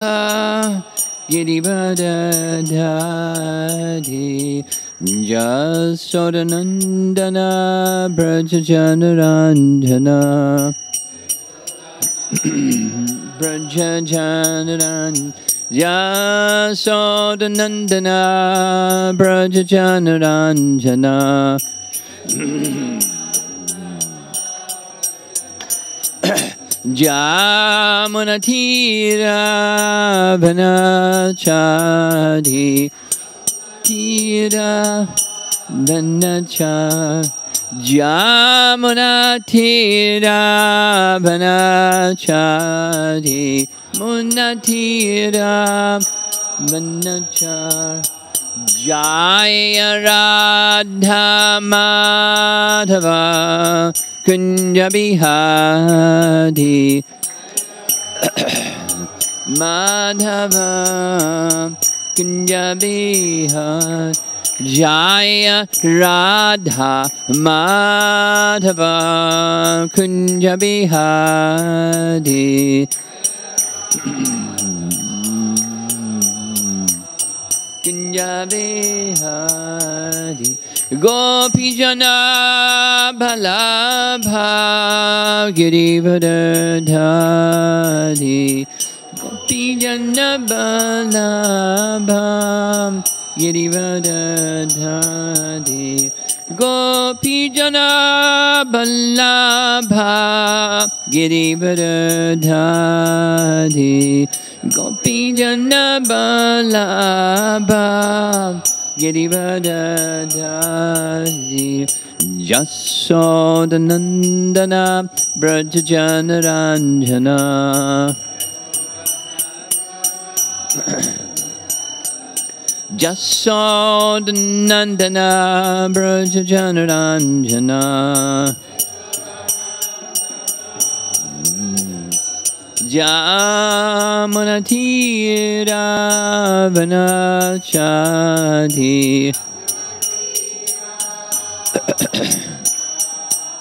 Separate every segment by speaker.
Speaker 1: Girivardhari Jasodanandana Brajajanaranjana Brajajanaran Jasodanandana Brajajanaranjana Jamunatira Vanachadi Tira Vanacha Jamunatira Vanachadi Munatira Vanacha Jaya Radha Madhava Kunja Bihari Madhava Kunja Bihari Jaya Radha Madhava Kunja Bihari Kunja Bihari Gopijana Balabha Girivardhari Gopijana Balabha Girivardhari Gopijana Balabha Girivardhari Gopijana Balabha Girivardhari Jasodanandana Brajajanaranjana Jasodanandana Brajajanaranjana Jamunatira Vanachadi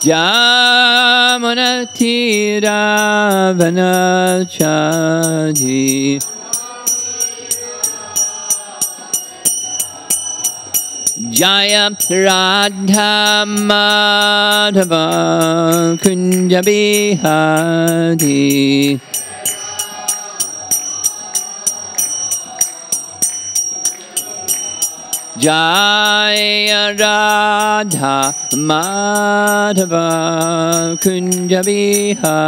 Speaker 1: Jamunatira Vanachadi Jaya Radha Madhava Kunja Bihari Jaya Radha Madhava Kunja Bihari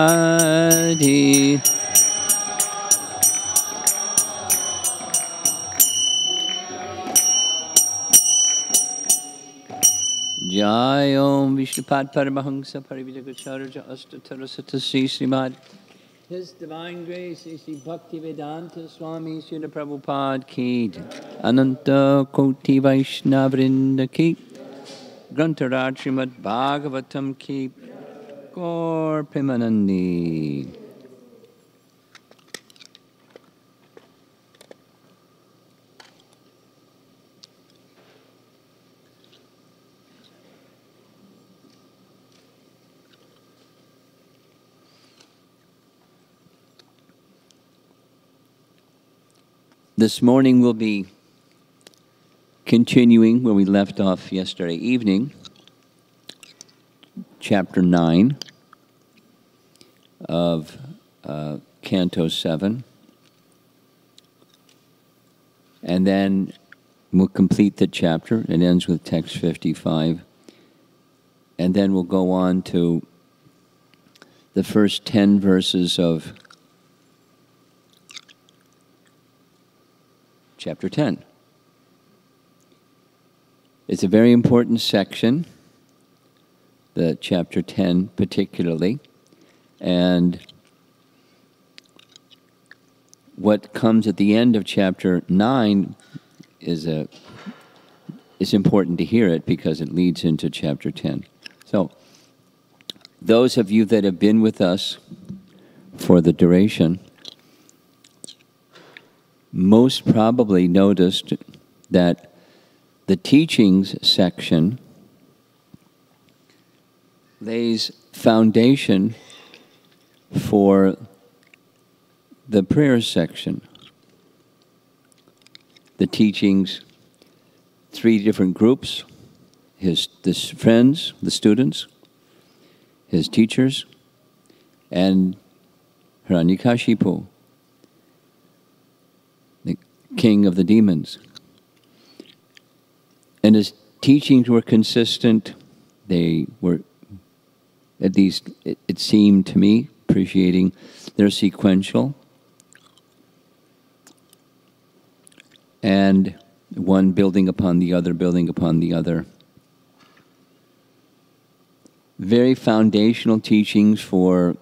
Speaker 1: Jai Om Vishnupad Paramahamsa Parividagacharya Astatarasata Srimad His Divine Grace Sri Bhaktivedanta Swami Srila Prabhupada Ki Ananta Koti Vaishnavrinda Ki Grantaraj Srimad Bhagavatam Ki Gaur Premanandi. This morning we'll be continuing where we left off yesterday evening, chapter 9 of Canto 7. And then we'll complete the chapter. It ends with text 55. And then we'll go on to the first 10 verses of chapter 10. It's a very important section, the chapter 10 particularly, and what comes at the end of chapter 9 is important to hear it because it leads into chapter 10. So, those of you that have been with us for the duration most probably noticed that the teachings section lays foundation for the prayer section. the teachings, 3 different groups, his friends, the students, his teachers, and Hiranyakashipu, the king of the demons. And his teachings were consistent. They were, at least it seemed to me, appreciating they're sequential. And one building upon the other, building upon the other. Very foundational teachings for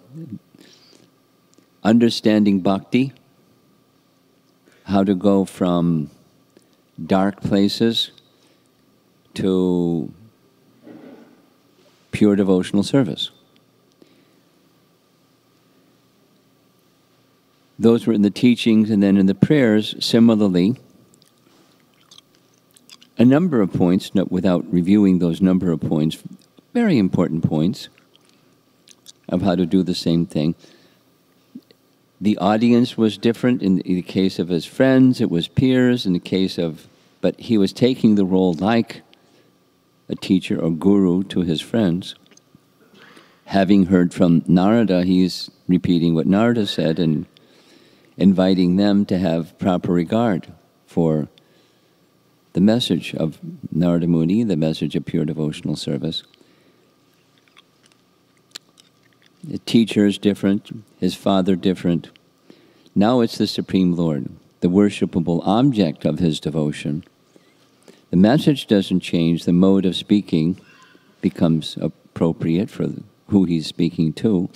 Speaker 1: understanding bhakti, how to go from dark places to pure devotional service. Those were in the teachings, and then in the prayers, similarly, a number of points, without reviewing those number of points, very important points of how to do the same thing. The audience was different. In the case of his friends, it was peers. In the case of, but he was taking the role like a teacher or guru to his friends. Having heard from Narada, he's repeating what Narada said and inviting them to have proper regard for the message of Narada Muni, the message of pure devotional service. The teacher is different, his father different. Now it's the Supreme Lord, the worshipable object of his devotion. The message doesn't change, the mode of speaking becomes appropriate for who he's speaking to.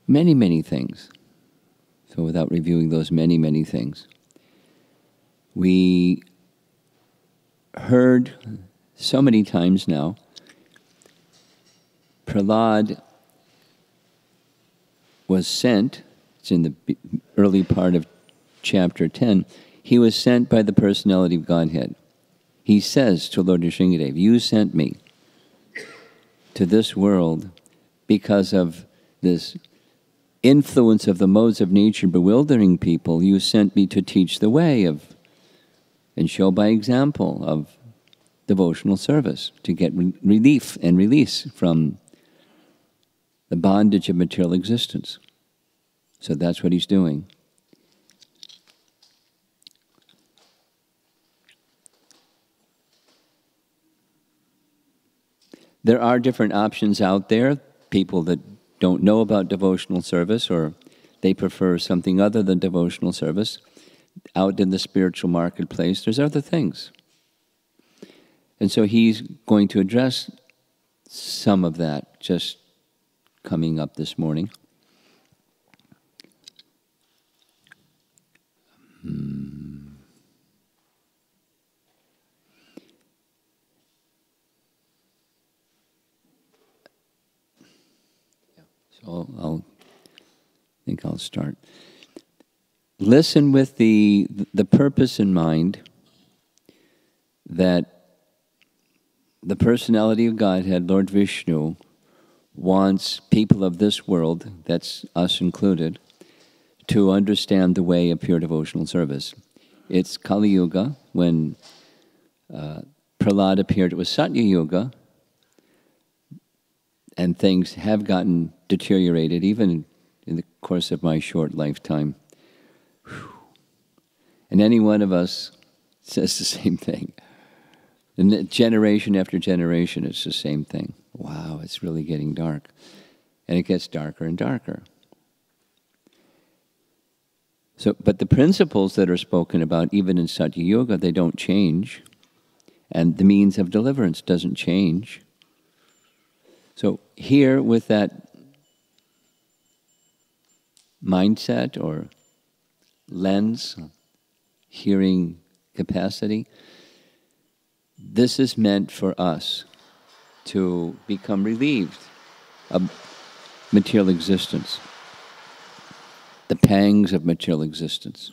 Speaker 1: Many, many things. So without reviewing those many, many things. We heard so many times now, Prahlada was sent, it's in the early part of chapter 10, he was sent by the personality of Godhead. He says to Lord Nrsimha-deva, you sent me to this world because of this influence of the modes of nature bewildering people. You sent me to teach the way of, and show by example of devotional service, to get relief and release from the bondage of material existence. So that's what he's doing. There are different options out there, people that don't know about devotional service, or they prefer something other than devotional service. Out in the spiritual marketplace, there's other things. And so he's going to address some of that just coming up this morning. So I think I'll start. Listen with the purpose in mind that the personality of Godhead, Lord Vishnu, wants people of this world, that's us included, to understand the way of pure devotional service. It's Kali Yuga. When Prahlada appeared, it was Satya Yuga, and things have gotten deteriorated, even in the course of my short lifetime. And any one of us says the same thing. And generation after generation, it's the same thing. Wow, it's really getting dark. And it gets darker and darker. So, but the principles that are spoken about, even in Satya Yuga, they don't change. And the means of deliverance doesn't change. So here, with that mindset or lens, hearing capacity, this is meant for us to become relieved of material existence, the pangs of material existence.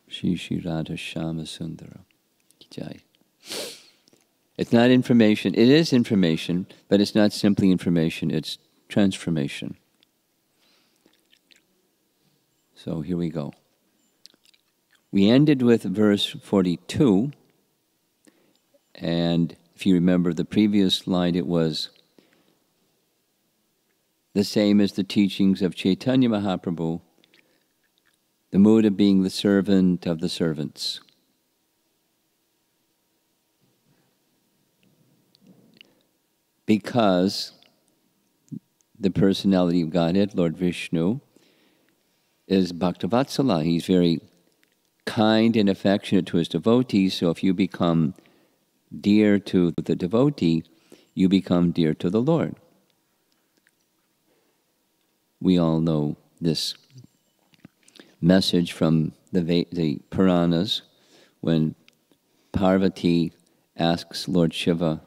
Speaker 1: Shri Shri Radha Shama Sundara. Jai. It's not information. It is information, but it's not simply information. It's transformation. So here we go. We ended with verse 42, and if you remember the previous line, it was the same as the teachings of Chaitanya Mahaprabhu, the mood of being the servant of the servants. Because the personality of Godhead, Lord Vishnu, is Bhaktavatsala. He's very kind and affectionate to his devotees, so if you become dear to the devotee, you become dear to the Lord. We all know this message from the Puranas when Parvati asks Lord Shiva,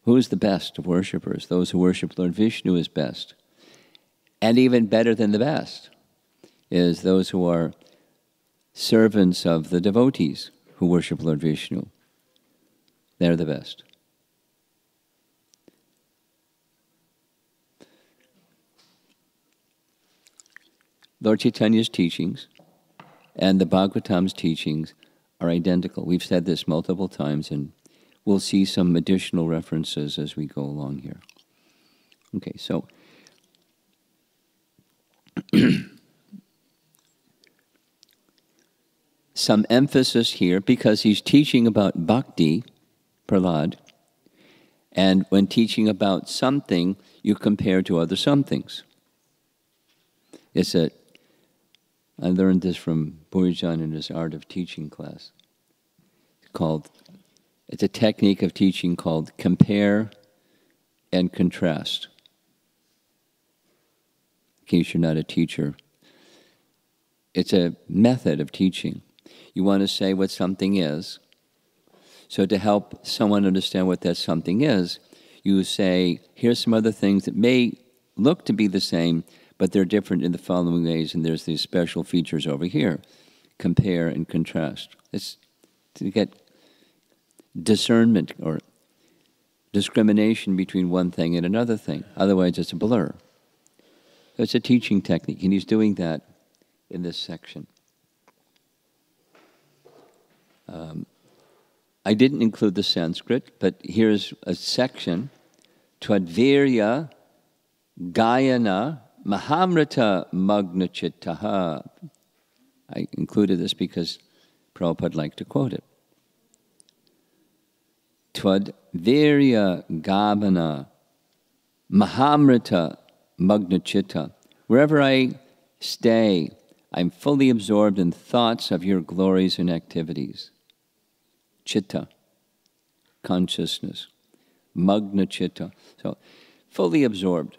Speaker 1: who is the best of worshippers? Those who worship Lord Vishnu is best. And even better than the best is those who are servants of the devotees who worship Lord Vishnu. They're the best. Lord Chaitanya's teachings and the Bhagavatam's teachings are identical. We've said this multiple times, and we'll see some additional references as we go along here. Okay, so some emphasis here because he's teaching about bhakti, Prahlada, and when teaching about something, you compare to other somethings. I learned this from Bhujan in his Art of Teaching class. It's a technique of teaching called compare and contrast. In case you're not a teacher, it's a method of teaching. You want to say what something is. So to help someone understand what that something is, you say, here's some other things that may look to be the same, but they're different in the following ways, and there's these special features over here. Compare and contrast. It's to get discernment or discrimination between one thing and another thing. Otherwise, it's a blur. So it's a teaching technique, and he's doing that in this section. I didn't include the Sanskrit, but here's a section. Twadvirya Gayana Mahamrita Magnachittaha. I included this because Prabhupada liked to quote it. Twadvirya Gavana Mahamrita Magnachitta. Wherever I stay, I'm fully absorbed in thoughts of your glories and activities. Chitta, consciousness. Magna chitta. So, fully absorbed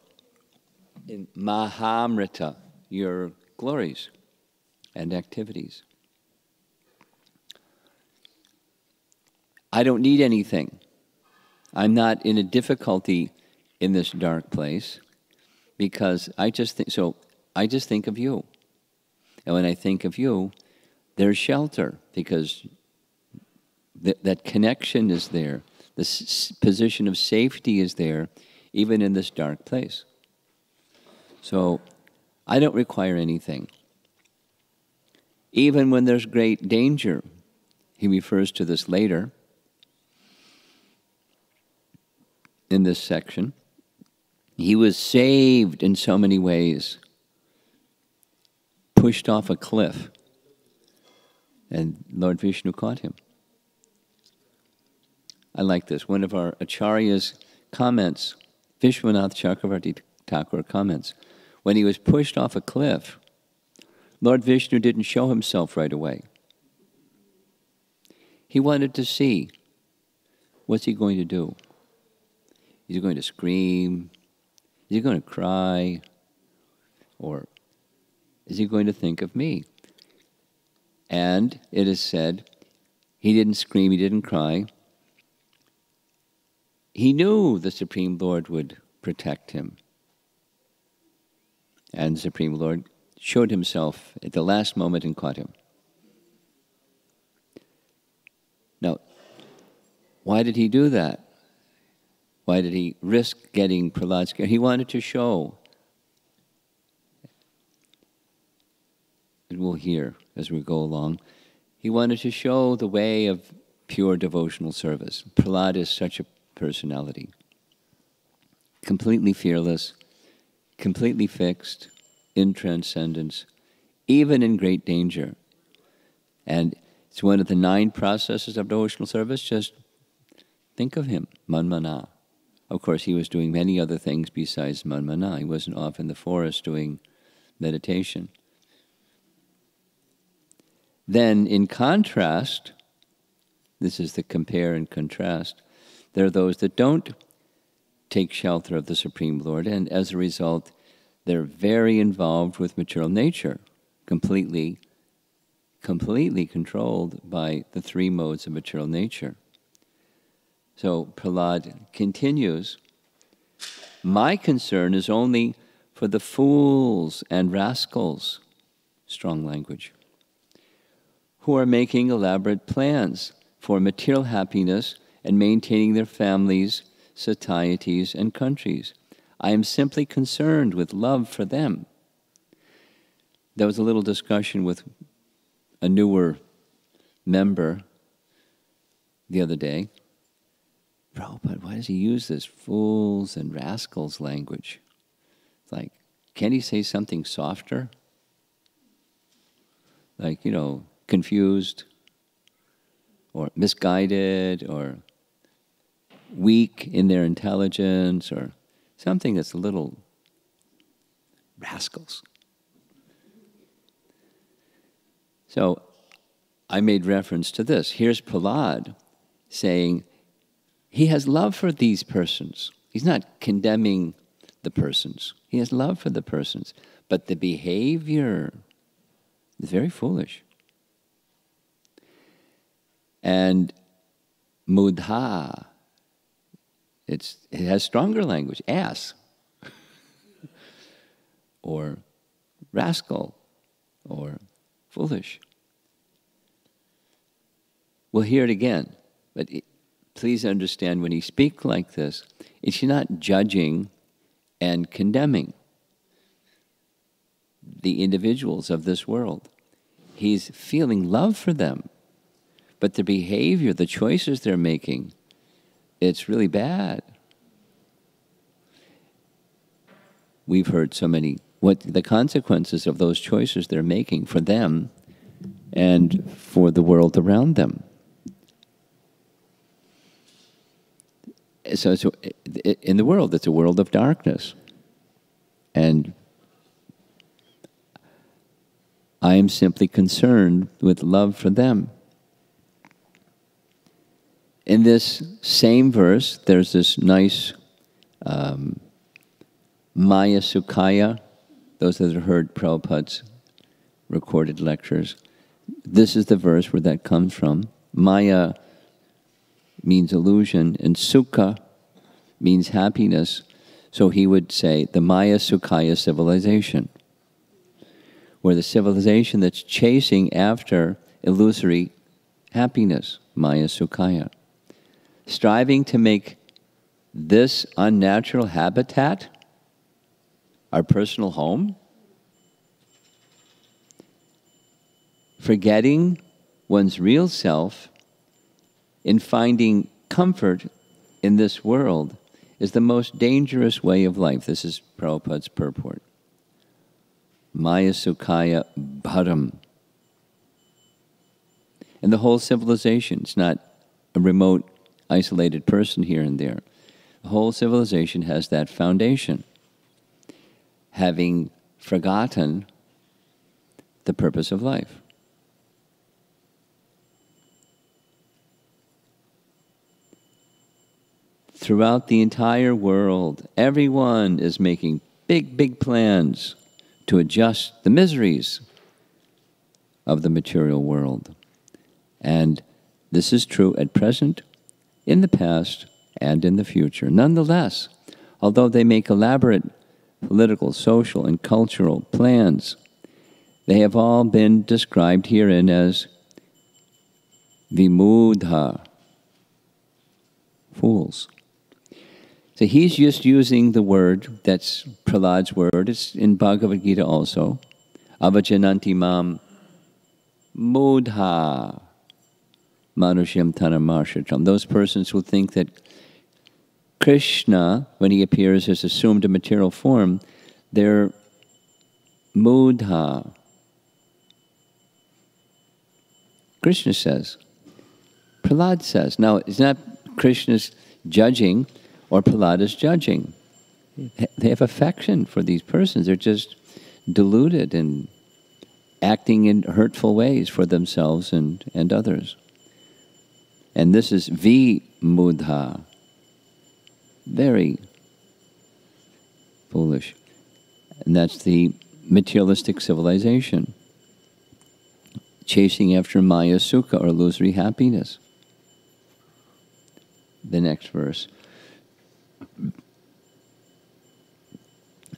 Speaker 1: in Mahamrita, your glories and activities. I don't need anything. I'm not in a difficulty in this dark place because I just think of you. And when I think of you, there's shelter because that connection is there. This position of safety is there, even in this dark place. So I don't require anything. Even when there's great danger, he refers to this later in this section. He was saved in so many ways, pushed off a cliff, and Lord Vishnu caught him. I like this. One of our Acharya's comments, Vishwanath Chakravarti Thakur comments, when he was pushed off a cliff, Lord Vishnu didn't show himself right away. He wanted to see, what's he going to do? Is he going to scream? Is he going to cry? Or is he going to think of me? And it is said, he didn't scream, he didn't cry. He knew the Supreme Lord would protect him. And the Supreme Lord showed himself at the last moment and caught him. Now, why did he do that? Why did he risk getting Prahlad scared? He wanted to show, and we'll hear as we go along, he wanted to show the way of pure devotional service. Prahlada is such a personality. Completely fearless, completely fixed, in transcendence, even in great danger. And it's one of the 9 processes of devotional service. Just think of him, manmana. Of course, he was doing many other things besides manmana. He wasn't off in the forest doing meditation. Then, in contrast, this is the compare and contrast, there are those that don't take shelter of the Supreme Lord, and as a result, they're very involved with material nature, completely controlled by the 3 modes of material nature. So Prahlad continues, my concern is only for the fools and rascals, strong language, who are making elaborate plans for material happiness and maintaining their families, societies, and countries. I am simply concerned with love for them. There was a little discussion with a newer member the other day. Prabhupada, why does he use this fools and rascals language? It's like, can't he say something softer? Like, confused or misguided or weak in their intelligence or something that's a little rascals. So I made reference to this. Here's Prahlad saying he has love for these persons. He's not condemning the persons. He has love for the persons. But the behavior is very foolish. And mudha, it has stronger language, ass, or rascal, or foolish. We'll hear it again, but please understand when he speaks like this, it's not judging and condemning the individuals of this world. He's feeling love for them, but the behavior, the choices they're making, it's really bad. We've heard so many, what the consequences of those choices they're making for them and for the world around them. So in the world, it's a world of darkness. And I am simply concerned with love for them. In this same verse, there's this nice Maya Sukhaya. Those that have heard Prabhupada's recorded lectures, this is the verse where that comes from. Maya means illusion, and Sukha means happiness. So he would say the Maya Sukhaya civilization, where the civilization that's chasing after illusory happiness, Maya Sukhaya, striving to make this unnatural habitat our personal home, forgetting one's real self in finding comfort in this world is the most dangerous way of life. This is Prabhupada's purport. Maya Sukhaya Bharam. And the whole civilization, it's not a remote, isolated person here and there. The whole civilization has that foundation, having forgotten the purpose of life. Throughout the entire world, everyone is making big, big plans to adjust the miseries of the material world. And this is true at present, in the past, and in the future. Nonetheless, although they make elaborate political, social, and cultural plans, they have all been described herein as vimudha, fools. So he's just using the word, that's Prahlad's word, it's in Bhagavad Gita also. Avajananti mam mudha manusham tanamarshacham. Those persons who think that Krishna, when he appears, has assumed a material form, they're mudha. Krishna says. Prahlad says. Now, it's not Krishna's judging or Prahlada's judging. They have affection for these persons. They're just deluded and acting in hurtful ways for themselves and others. And this is vimudha. Very foolish. And that's the materialistic civilization. Chasing after Maya Sukha, or illusory happiness. The next verse.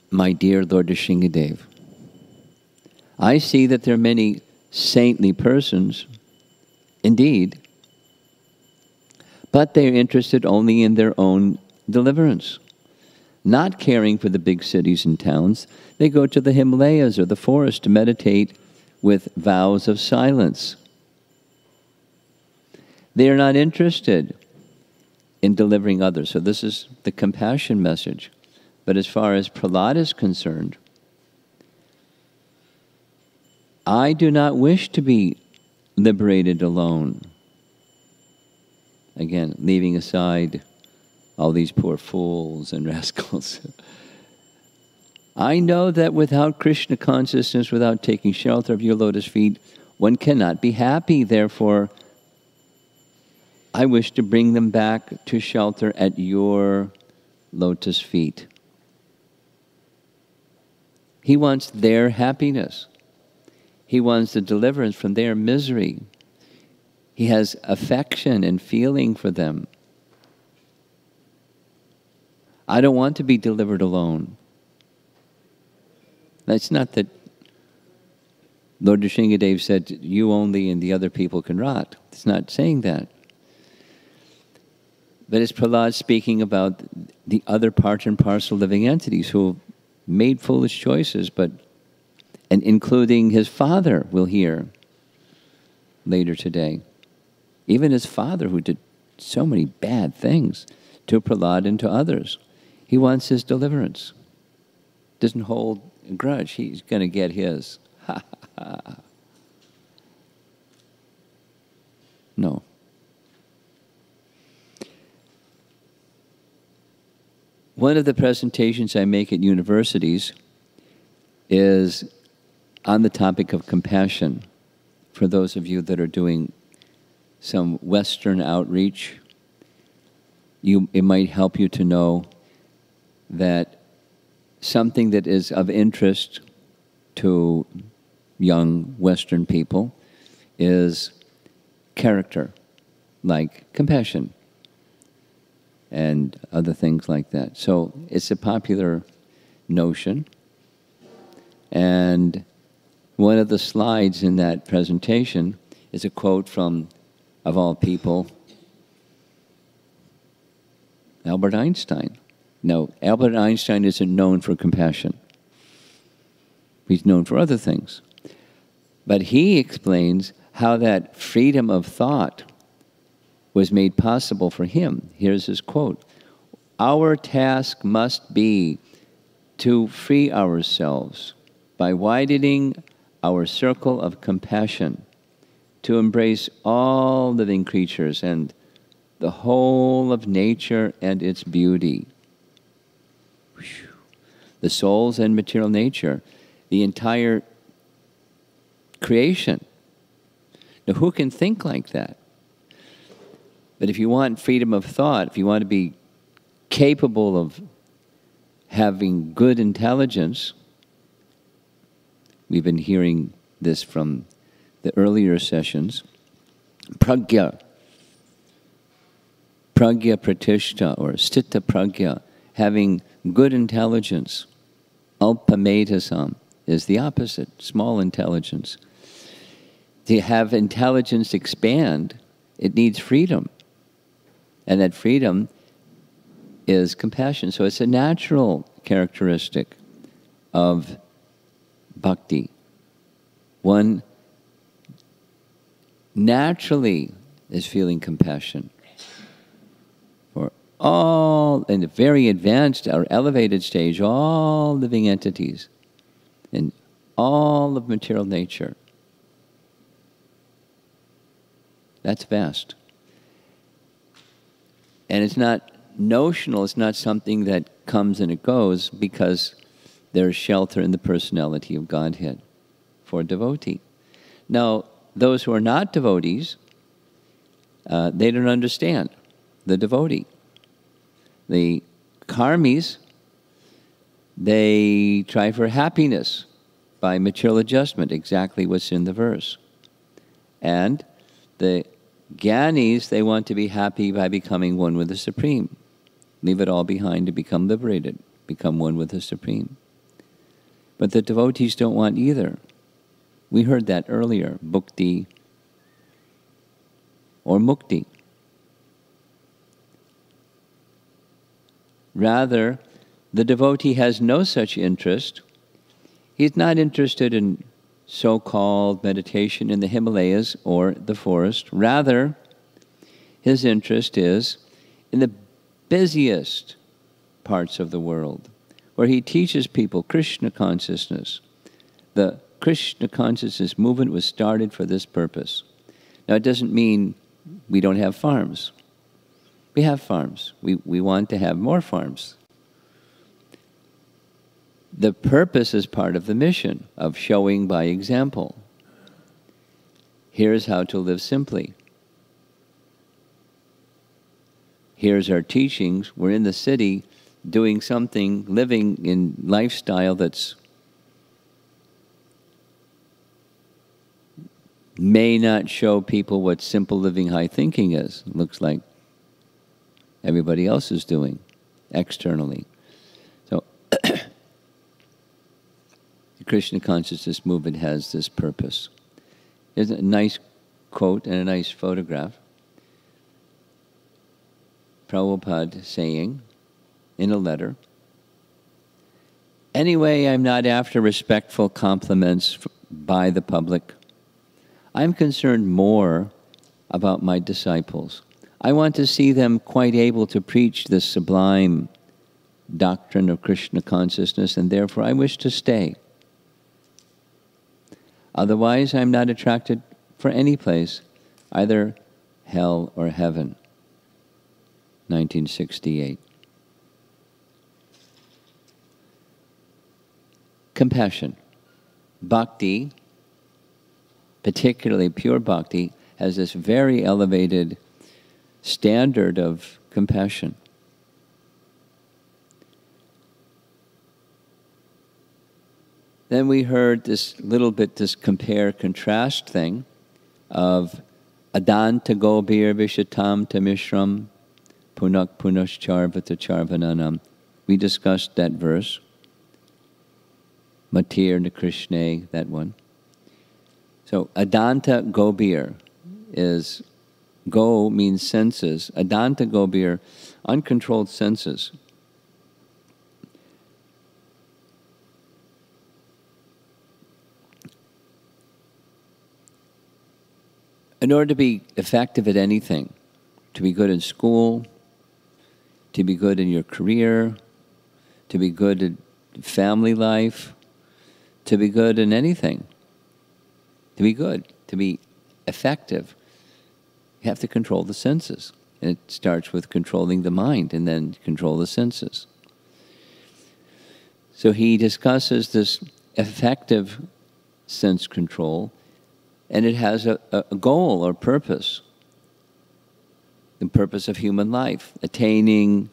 Speaker 1: My dear Lord Nrsimha-deva, I see that there are many saintly persons, indeed, but they are interested only in their own deliverance. Not caring for the big cities and towns, they go to the Himalayas or the forest to meditate with vows of silence. They are not interested in delivering others. So this is the compassion message. But as far as Prahlada is concerned, I do not wish to be liberated alone. Again, leaving aside all these poor fools and rascals. I know that without Krishna consciousness, without taking shelter of your lotus feet, one cannot be happy. Therefore, I wish to bring them back to shelter at your lotus feet. He wants their happiness. He wants the deliverance from their misery. He has affection and feeling for them. I don't want to be delivered alone. It's not that Lord Nrsimha-deva said, you only and the other people can rot. It's not saying that. But it's Prahlad speaking about the other part and parcel living entities who made foolish choices, and including his father, we'll hear later today. Even his father, who did so many bad things to Prahlad and to others. He wants his deliverance. Doesn't hold a grudge. He's going to get his. No. One of the presentations I make at universities is on the topic of compassion. For those of you that are doing some Western outreach, it might help you to know that something that is of interest to young Western people is character, like compassion and other things like that. So it's a popular notion. And one of the slides in that presentation is a quote from, of all people, Albert Einstein. No, Albert Einstein isn't known for compassion. He's known for other things. But he explains how that freedom of thought was made possible for him. Here's his quote. Our task must be to free ourselves by widening our circle of compassion, to embrace all living creatures and the whole of nature and its beauty. The souls and material nature, the entire creation. Now, who can think like that? But if you want freedom of thought, if you want to be capable of having good intelligence, we've been hearing this from the earlier sessions, pragya pratishta, or sthita pragya, having good intelligence. Alpametasam is the opposite, small intelligence. To have intelligence expand, it needs freedom. And that freedom is compassion. So it's a natural characteristic of bhakti. One naturally is feeling compassion for all, in the very advanced or elevated stage, all living entities and all of material nature. That's vast. And it's not notional, it's not something that comes and it goes, because there's shelter in the personality of Godhead for a devotee. Now, those who are not devotees, they don't understand the devotee. The karmis, they try for happiness by material adjustment, exactly what's in the verse. And the Gyanis, they want to be happy by becoming one with the Supreme. Leave it all behind to become liberated, become one with the Supreme. But the devotees don't want either. We heard that earlier, bhukti or mukti. Rather, the devotee has no such interest. He's not interested in so-called meditation in the Himalayas or the forest. Rather, his interest is in the busiest parts of the world, where he teaches people Krishna consciousness. The Krishna consciousness movement was started for this purpose. Now, it doesn't mean we don't have farms. We have farms. We want to have more farms. The purpose is part of the mission of showing by example. Here's how to live simply. Here's our teachings. We're in the city doing something, living in lifestyle that's may not show people what simple living high thinking is. It looks like everybody else is doing externally. So the Krishna consciousness movement has this purpose. There's a nice quote and a nice photograph. Prabhupada saying in a letter, "Anyway, I'm not after respectful compliments by the public. I'm concerned more about my disciples. I want to see them quite able to preach this sublime doctrine of Krishna consciousness, and therefore I wish to stay. Otherwise, I'm not attracted for any place, either hell or heaven." 1968. Compassion. Bhakti, particularly pure bhakti, has this very elevated standard of compassion. Then we heard this little bit, this compare-contrast thing of adanta gobir vishatam tamishram punak punascharvata charvananam. We discussed that verse. Matir na Krishna, that one. So adanta gobir is, go means senses. Adanta gobir, uncontrolled senses. In order to be effective at anything, to be good in school, to be good in your career, to be good in family life, to be good in anything, to be good, to be effective, you have to control the senses. And it starts with controlling the mind and then control the senses. So he discusses this effective sense control, and it has a goal or purpose. The purpose of human life, attaining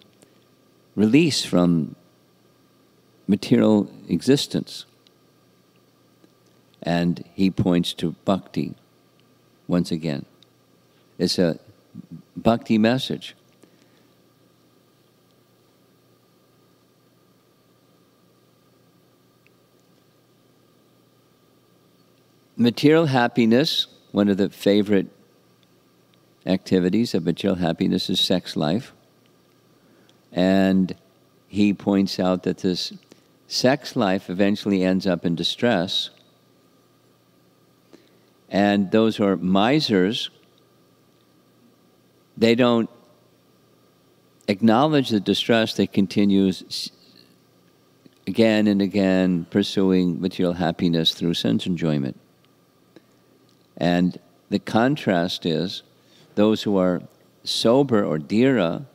Speaker 1: release from material existence. And he points to bhakti once again. It's a bhakti message. Material happiness, one of the favorite activities of material happiness is sex life. And he points out that this sex life eventually ends up in distress. And those who are misers, they don't acknowledge the distress. They continue again and again pursuing material happiness through sense enjoyment. And the contrast is those who are sober or dhira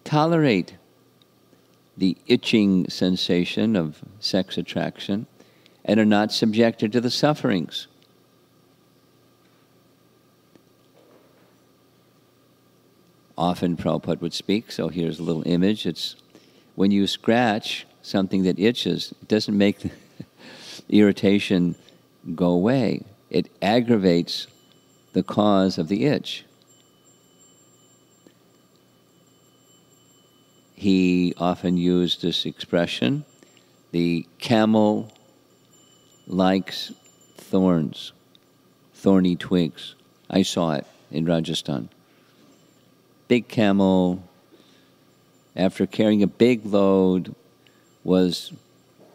Speaker 1: tolerate the itching sensation of sex attraction and are not subjected to the sufferings. Often Prabhupada would speak, so here's a little image. It's when you scratch something that itches, it doesn't make the irritation go away. It aggravates the cause of the itch. He often used this expression, the camel likes thorns, thorny twigs. I saw it in Rajasthan. Big camel, after carrying a big load, was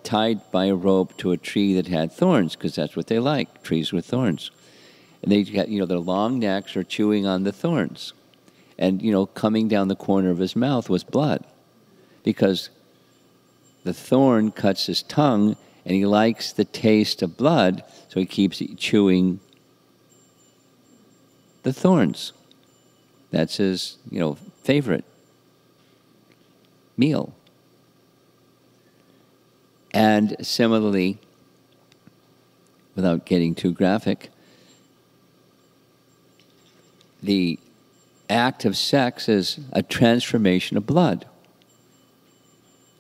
Speaker 1: tied by a rope to a tree that had thorns, because that's what they like, trees with thorns. And they got, their long necks are chewing on the thorns. And, coming down the corner of his mouth was blood, because the thorn cuts his tongue, and he likes the taste of blood, so he keeps chewing the thorns. That's his, favorite meal. And similarly, without getting too graphic, the act of sex is a transformation of blood.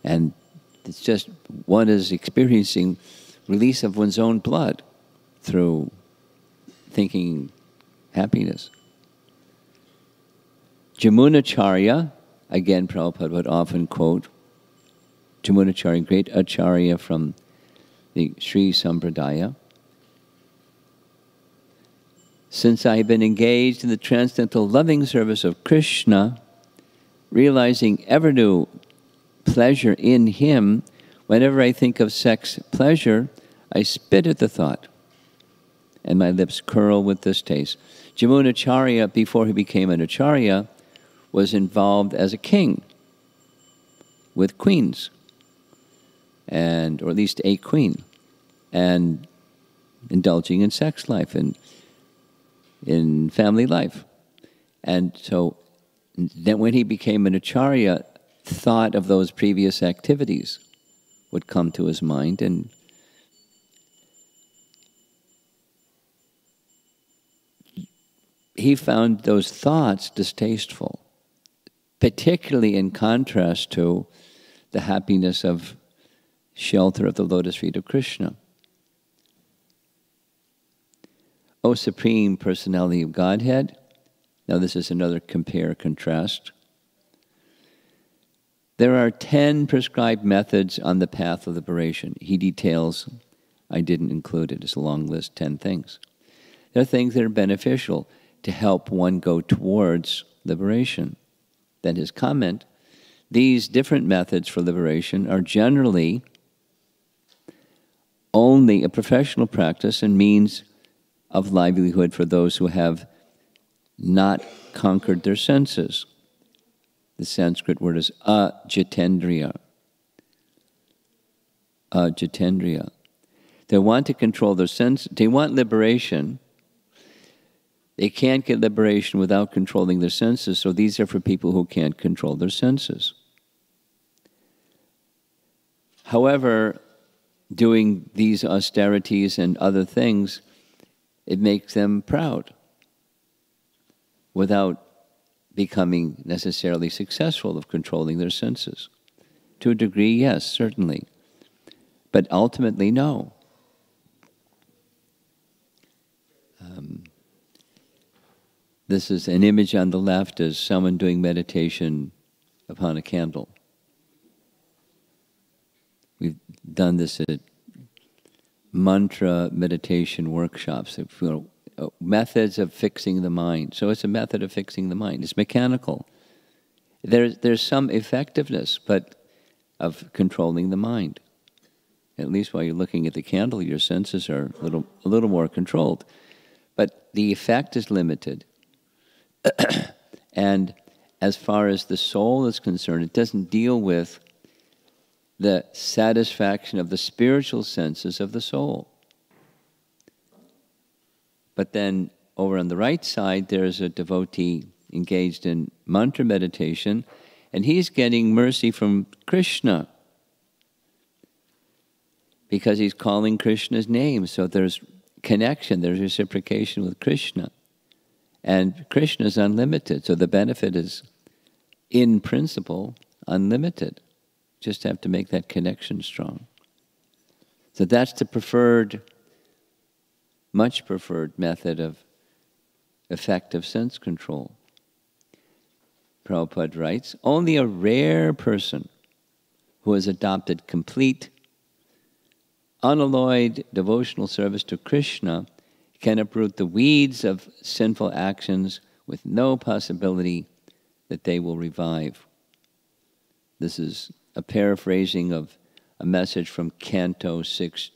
Speaker 1: And it's just one is experiencing release of one's own blood through thinking happiness. Jamunacharya, again Prabhupada would often quote Jamunacharya, great acharya from the Sri Sampradaya. Since I have been engaged in the transcendental loving service of Krishna, realizing ever new pleasure in him, whenever I think of sex pleasure, I spit at the thought, and my lips curl with distaste. Jamunacharya, before he became an acharya, was involved as a king with queens, or at least a queen, and indulging in sex life and in family life. And so then when he became an acharya, thought of those previous activities would come to his mind, and he found those thoughts distasteful, particularly in contrast to the happiness of shelter of the lotus feet of Krishna. O Supreme Personality of Godhead, now this is another compare-contrast. There are 10 prescribed methods on the path of liberation. He details, I didn't include it, it's a long list, 10 things. There are things that are beneficial to help one go towards liberation. Then his comment, these different methods for liberation are generally only a professional practice and means of livelihood for those who have not conquered their senses. The Sanskrit word is ajitendriya. Ajitendriya. They want to control their senses. They want liberation. They can't get liberation without controlling their senses, so these are for people who can't control their senses. However, doing these austerities and other things, it makes them proud without becoming necessarily successful of controlling their senses. To a degree, yes, certainly. But ultimately, no. This is an image on the left as someone doing meditation upon a candle. We've done this at mantra meditation workshops. methods of fixing the mind. So it's a method of fixing the mind. It's mechanical. There's some effectiveness, but of controlling the mind. At least while you're looking at the candle, your senses are a little more controlled. But the effect is limited. And as far as the soul is concerned, it doesn't deal with the satisfaction of the spiritual senses of the soul. But then over on the right side, there's a devotee engaged in mantra meditation, and he's getting mercy from Krishna because he's calling Krishna's name. So there's connection, there's reciprocation with Krishna. And Krishna is unlimited, so the benefit is, in principle, unlimited. Just have to make that connection strong. So that's the preferred, much preferred method of effective sense control. Prabhupada writes, only a rare person who has adopted complete, unalloyed devotional service to Krishna can uproot the weeds of sinful actions with no possibility that they will revive. This is a paraphrasing of a message from Canto 6,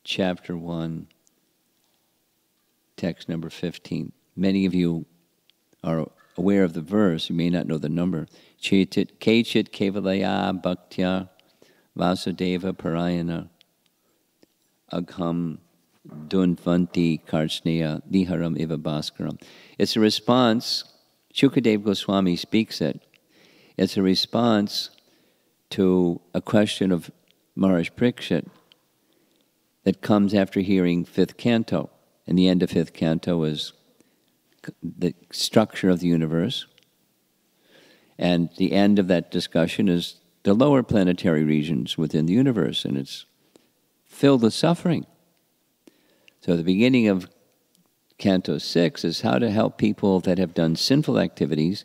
Speaker 1: Chapter 1, text number 15. Many of you are aware of the verse, you may not know the number. Kechit kevalaya bhaktya vasudeva parayana agham dunvanti karsneya diharam iva bhaskaram. It's a response, Shukadeva Goswami speaks it, it's a response to a question of Maharaj Parikshit that comes after hearing 5th canto. And the end of 5th canto is the structure of the universe. And the end of that discussion is the lower planetary regions within the universe, and it's filled with suffering. So the beginning of Canto 6 is how to help people that have done sinful activities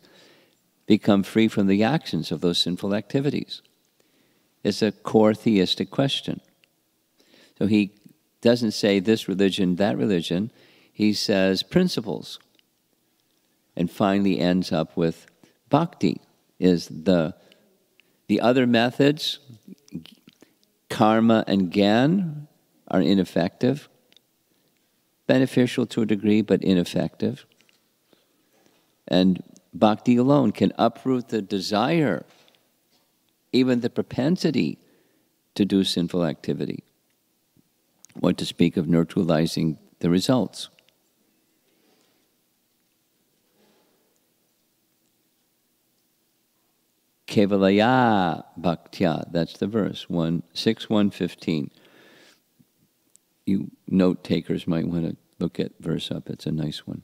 Speaker 1: become free from the actions of those sinful activities. It's a core theistic question. So he doesn't say this religion, that religion. He says principles. And finally ends up with bhakti. Is the other methods, karma and gyan, are ineffective. Beneficial to a degree, but ineffective. And bhakti alone can uproot the desire, even the propensity to do sinful activity. What to speak of neutralizing the results. Kevalaya bhaktya, that's the verse, 6:115. You note takers might want to look at verse up, it's a nice one.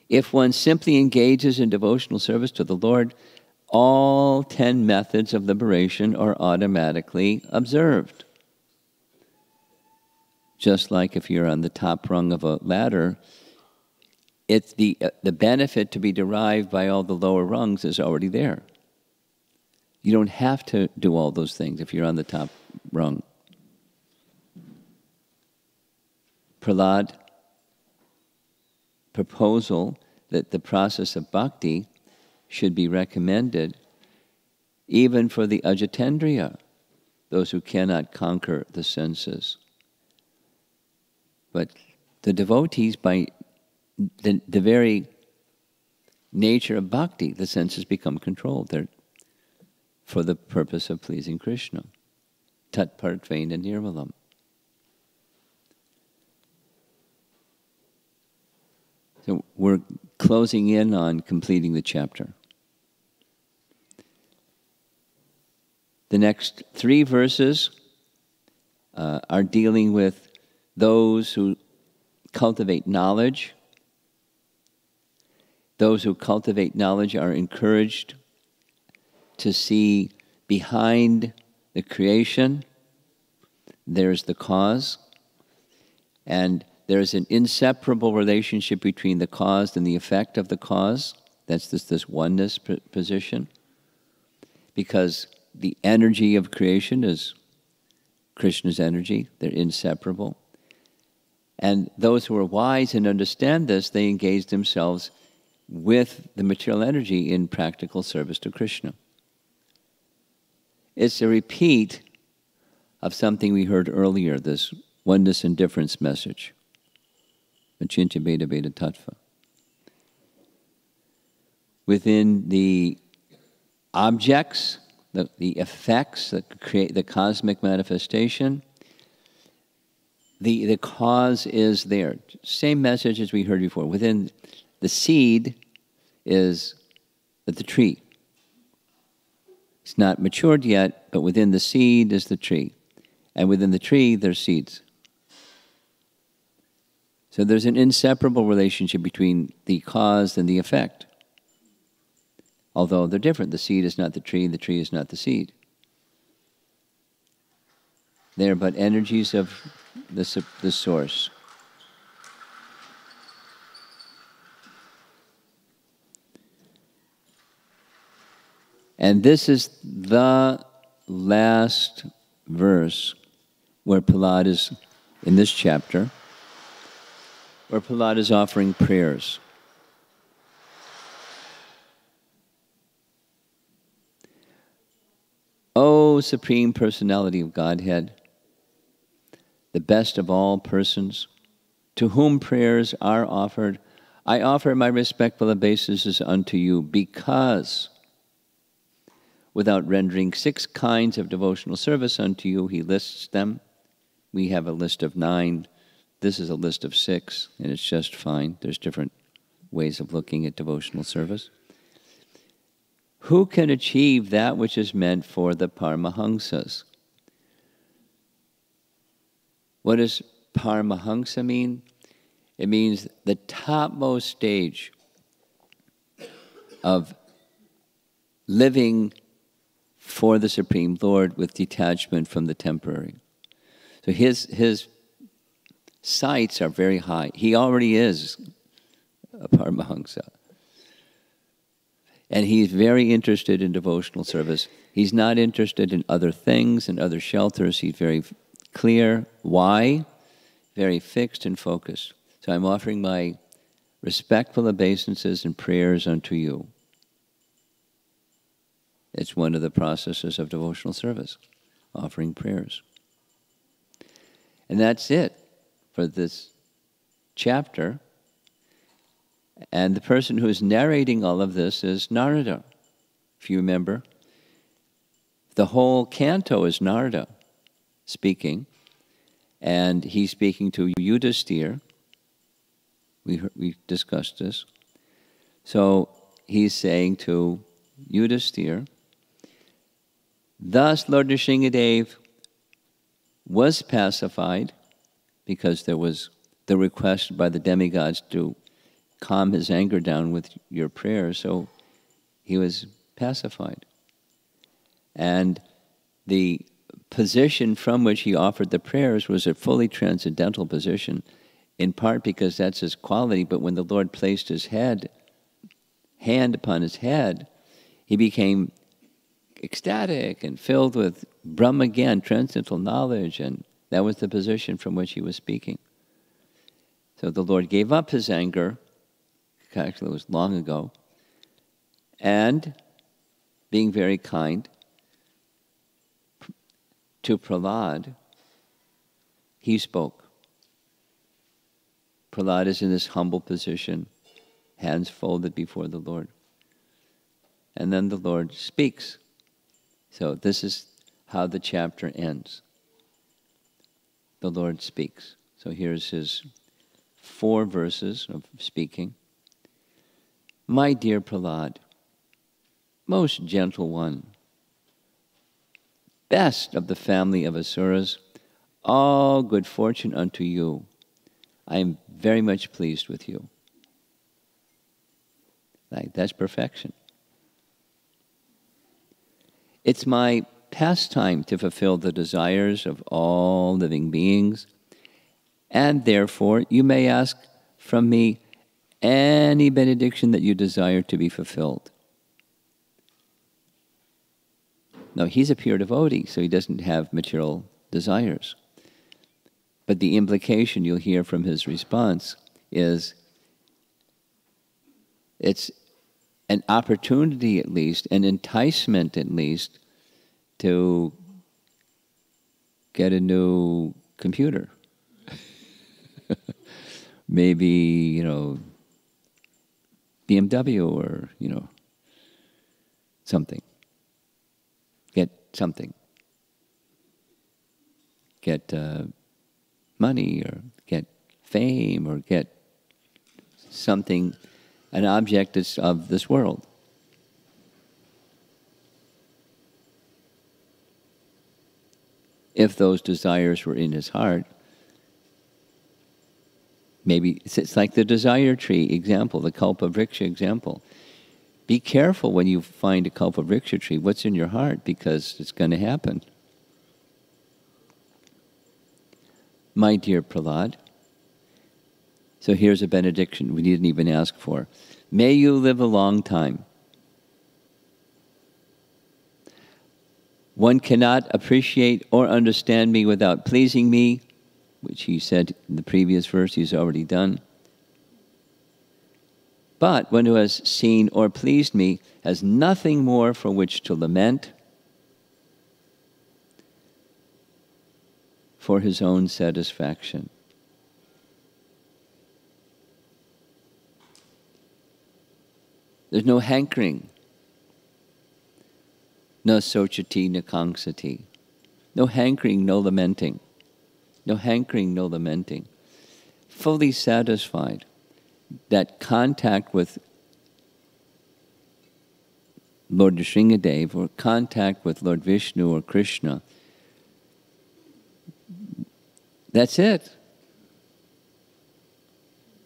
Speaker 1: If one simply engages in devotional service to the Lord, all 10 methods of liberation are automatically observed. Just like if you're on the top rung of a ladder, it's the benefit to be derived by all the lower rungs is already there. You don't have to do all those things if you're on the top rung. Prahlada proposal that the process of bhakti should be recommended even for the ajatendriya, those who cannot conquer the senses. But the devotees, by the very nature of bhakti, the senses become controlled. They're for the purpose of pleasing Krishna. Tat partvena nirmalam. So we're closing in on completing the chapter. The next 3 verses are dealing with those who cultivate knowledge. Those who cultivate knowledge are encouraged to see behind the creation, there's the cause, and there's an inseparable relationship between the cause and the effect of the cause. That's this oneness position. Because the energy of creation is Krishna's energy. They're inseparable. And those who are wise and understand this, they engage themselves with the material energy in practical service to Krishna. It's a repeat of something we heard earlier, this oneness and difference message. Achintya Bheda Bheda Tattva. Within the objects, the effects that create the cosmic manifestation, the cause is there. Same message as we heard before. Within the seed is the tree. It's not matured yet, but within the seed is the tree. And within the tree, there's seeds. So there's an inseparable relationship between the cause and the effect. Although they're different. The seed is not the tree is not the seed. They're but energies of the source. And this is the last verse where Prahlada is, in this chapter, where Prahlada is offering prayers. O Supreme Personality of Godhead, the best of all persons, to whom prayers are offered, I offer my respectful obeisances unto you because, without rendering 6 kinds of devotional service unto you, he lists them. We have a list of 9. This is a list of 6, and it's just fine. There's different ways of looking at devotional service. Who can achieve that which is meant for the Paramahamsas? What does Paramahamsa mean? It means the topmost stage of living for the Supreme Lord with detachment from the temporary. So his sights are very high. He already is a Paramahamsa. And he's very interested in devotional service. He's not interested in other things and other shelters. He's very clear. Why? Very fixed and focused. So I'm offering my respectful obeisances and prayers unto you. It's one of the processes of devotional service, offering prayers. And that's it for this chapter. And the person who is narrating all of this is Narada. If you remember, the whole canto is Narada speaking, and he's speaking to Yudhisthira. We discussed this. So he's saying to Yudhisthira, thus Lord Nrsimha-deva was pacified because there was the request by the demigods to calm his anger down with your prayers, so he was pacified. And the position from which he offered the prayers was a fully transcendental position, in part because that's his quality, but when the Lord placed his hand upon his head, he became ecstatic and filled with Brahma again, transcendental knowledge, and that was the position from which he was speaking. So the Lord gave up his anger. Actually, it was long ago. And being very kind to Prahlada, he spoke. Prahlada is in this humble position, hands folded before the Lord. And then the Lord speaks. So this is how the chapter ends. The Lord speaks. So here's his 4 verses of speaking. My dear Prahlada, most gentle one, best of the family of Asuras, all good fortune unto you. I am very much pleased with you. That's perfection. It's my pastime to fulfill the desires of all living beings, and therefore you may ask from me any benediction that you desire to be fulfilled. Now, he's a pure devotee, so he doesn't have material desires. But the implication you'll hear from his response is it's an opportunity at least, an enticement at least, to get a new computer. Maybe, BMW or, something. Get something. Get money or get fame or get something, an object of this world. If those desires were in his heart, maybe it's like the desire tree example, the kalpavriksha example. Be careful when you find a kalpavriksha tree, what's in your heart, because it's going to happen. My dear Prahlad, so here's a benediction we didn't even ask for. May you live a long time. One cannot appreciate or understand me without pleasing me, which he said in the previous verse he's already done. But one who has seen or pleased me has nothing more for which to lament, for his own satisfaction. There's no hankering. No sochati, no kangsati. No hankering, no lamenting. No hankering, no lamenting. Fully satisfied. That contact with Lord Nrsimha-deva or contact with Lord Vishnu or Krishna, that's it.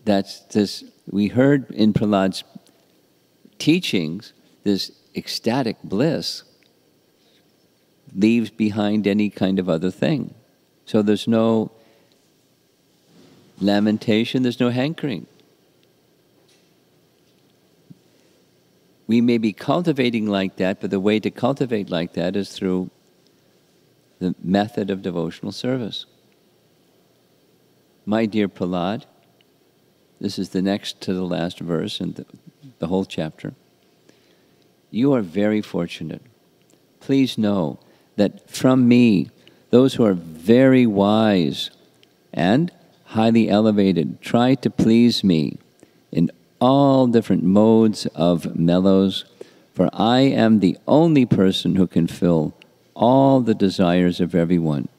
Speaker 1: That's this. We heard in Prahlad's teachings, this ecstatic bliss leaves behind any kind of other thing. So there's no lamentation, there's no hankering. We may be cultivating like that, but the way to cultivate like that is through the method of devotional service. My dear Prahlad, this is the next to the last verse in the whole chapter. You are very fortunate. Please know that from me, those who are very wise and highly elevated try to please me in all different modes of mellows, for I am the only person who can fill all the desires of everyone.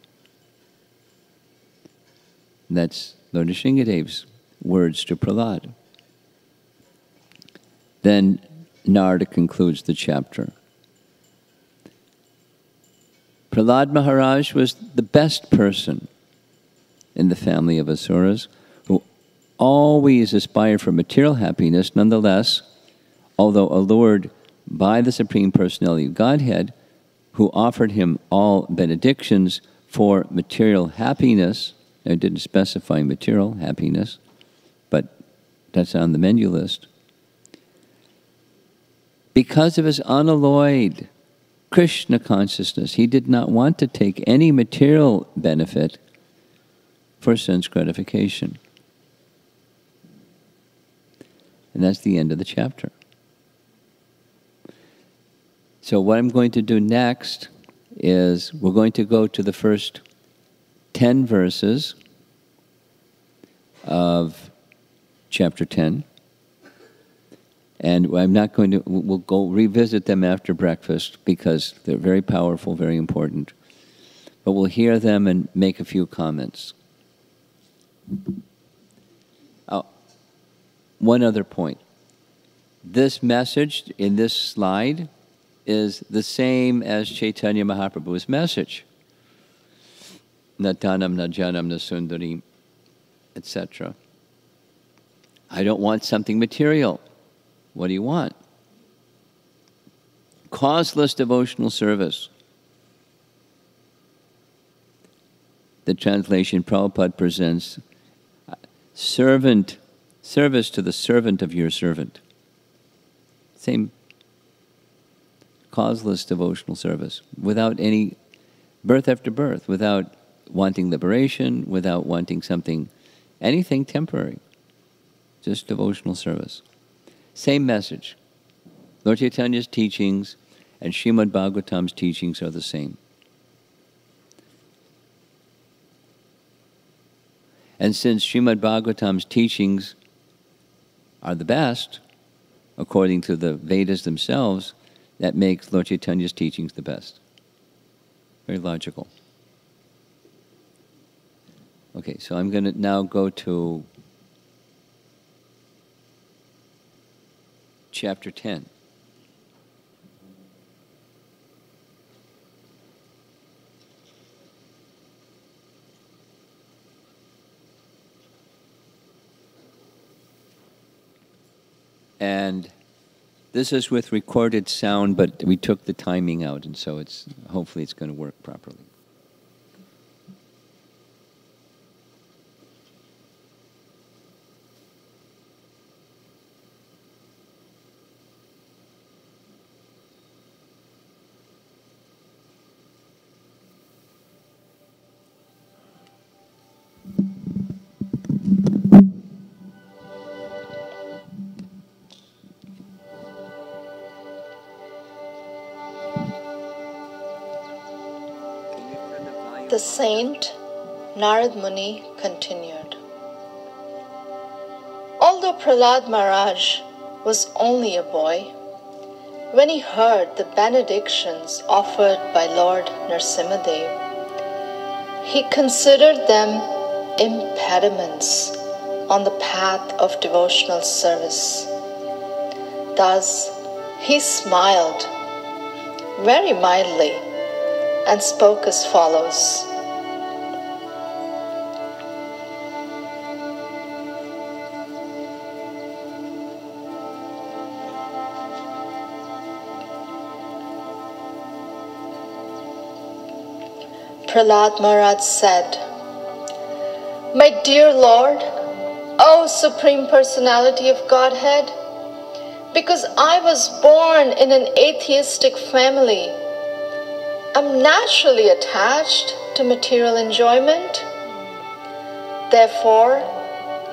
Speaker 1: That's Lord Nrsimha-deva's words to Prahlada. Then Narada concludes the chapter. Prahlad Maharaj was the best person in the family of Asuras, who always aspired for material happiness. Nonetheless, although allured by the Supreme Personality of Godhead, who offered him all benedictions for material happiness, I didn't specify material happiness, but that's on the menu list. Because of his unalloyed Krishna consciousness, he did not want to take any material benefit for sense gratification. And that's the end of the chapter. So what I'm going to do next is we're going to go to the first 10 verses of chapter 10. And I'm not going to, we'll go revisit them after breakfast because they're very powerful, very important. But we'll hear them and make a few comments. One other point. This message in this slide is the same as Chaitanya Mahaprabhu's message. Natanam, najanam, nasundarim, etc. I don't want something material. What do you want? Causeless devotional service. The translation Prabhupada presents service to the servant of your servant. Same causeless devotional service, without any birth after birth, without wanting liberation, without wanting anything temporary, just devotional service. Same message. Lord Chaitanya's teachings and Srimad Bhagavatam's teachings are the same. And since Srimad Bhagavatam's teachings are the best, according to the Vedas themselves, that makes Lord Chaitanya's teachings the best. Very logical. Okay, so I'm going to now go to chapter 10. And this is with recorded sound, but we took the timing out, and so hopefully it's going to work properly.
Speaker 2: The saint Narad Muni continued. Although Prahlad Maharaj was only a boy, when he heard the benedictions offered by Lord Nrsimha-deva, he considered them impediments on the path of devotional service. Thus, he smiled very mildly and spoke as follows. Prahlad Maharaj said, "My dear Lord, O Supreme Personality of Godhead, because I was born in an atheistic family, I'm naturally attached to material enjoyment. Therefore,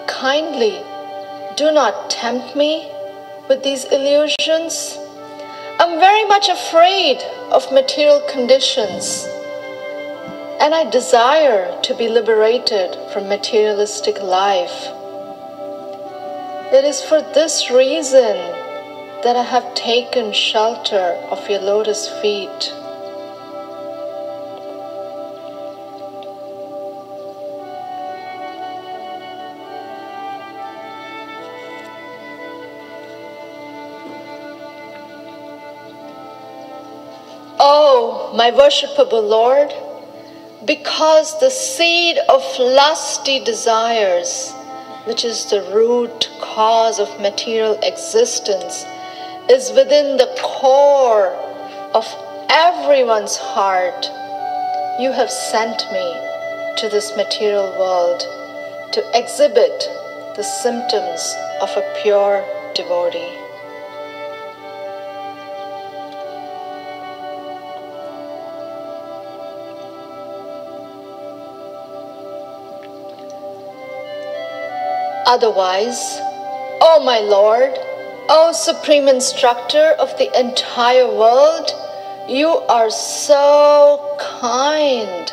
Speaker 2: kindly do not tempt me with these illusions. I'm very much afraid of material conditions, and I desire to be liberated from materialistic life. It is for this reason that I have taken shelter of your lotus feet." "Oh, my worshipable Lord, because the seed of lusty desires, which is the root cause of material existence, is within the core of everyone's heart, you have sent me to this material world to exhibit the symptoms of a pure devotee." "Otherwise, O my Lord, O Supreme Instructor of the entire world, you are so kind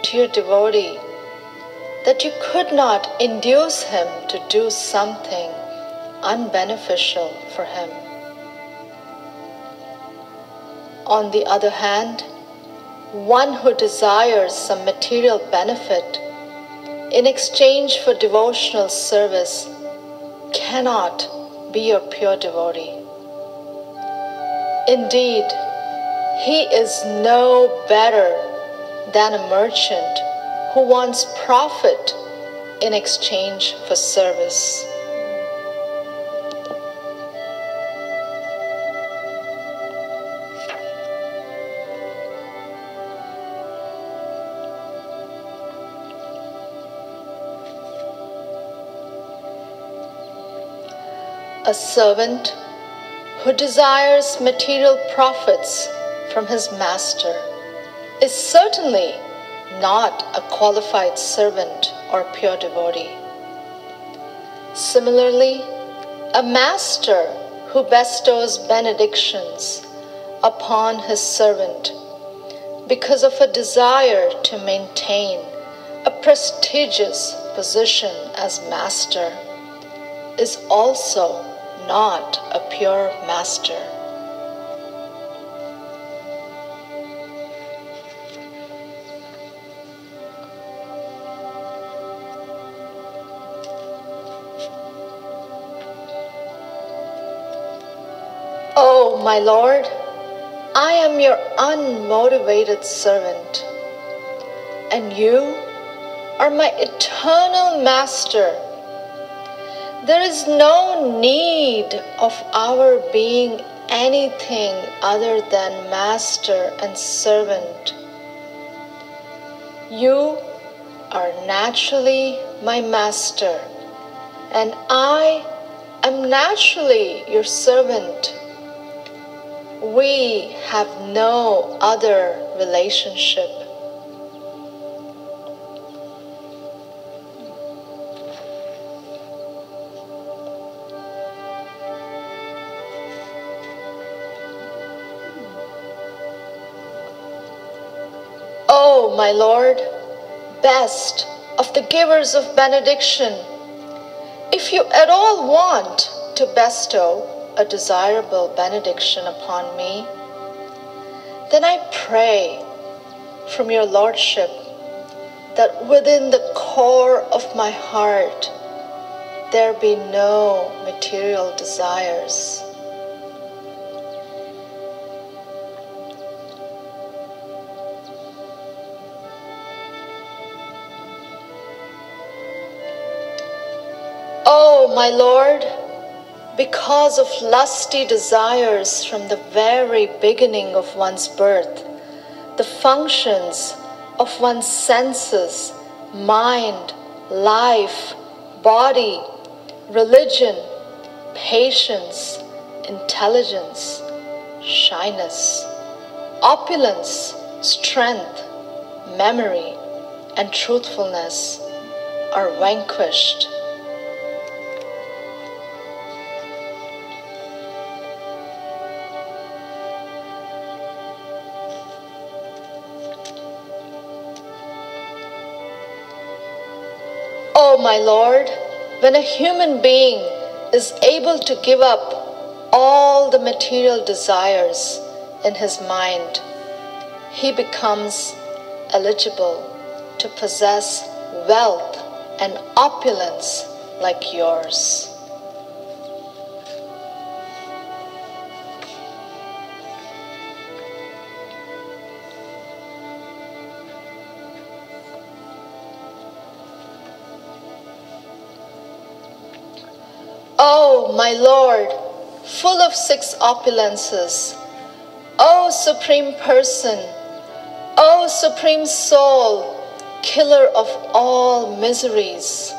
Speaker 2: to your devotee that you could not induce him to do something unbeneficial for him. On the other hand, one who desires some material benefit in exchange for devotional service cannot be your pure devotee. Indeed, he is no better than a merchant who wants profit in exchange for service." A servant who desires material profits from his master is certainly not a qualified servant or pure devotee. Similarly, a master who bestows benedictions upon his servant because of a desire to maintain a prestigious position as master is also not a pure master. Oh, my Lord, I am your unmotivated servant, and you are my eternal master. There is no need of our being anything other than master and servant. You are naturally my master, and I am naturally your servant. We have no other relationship. Oh, my Lord, best of the givers of benediction, if you at all want to bestow a desirable benediction upon me, then I pray from your Lordship that within the core of my heart there be no material desires. Oh, my Lord, because of lusty desires from the very beginning of one's birth, the functions of one's senses, mind, life, body, religion, patience, intelligence, shyness, opulence, strength, memory, and truthfulness are vanquished. Oh, my Lord, when a human being is able to give up all the material desires in his mind, he becomes eligible to possess wealth and opulence like yours. Oh, my Lord, full of six opulences, O Supreme Person, O Supreme Soul, killer of all miseries,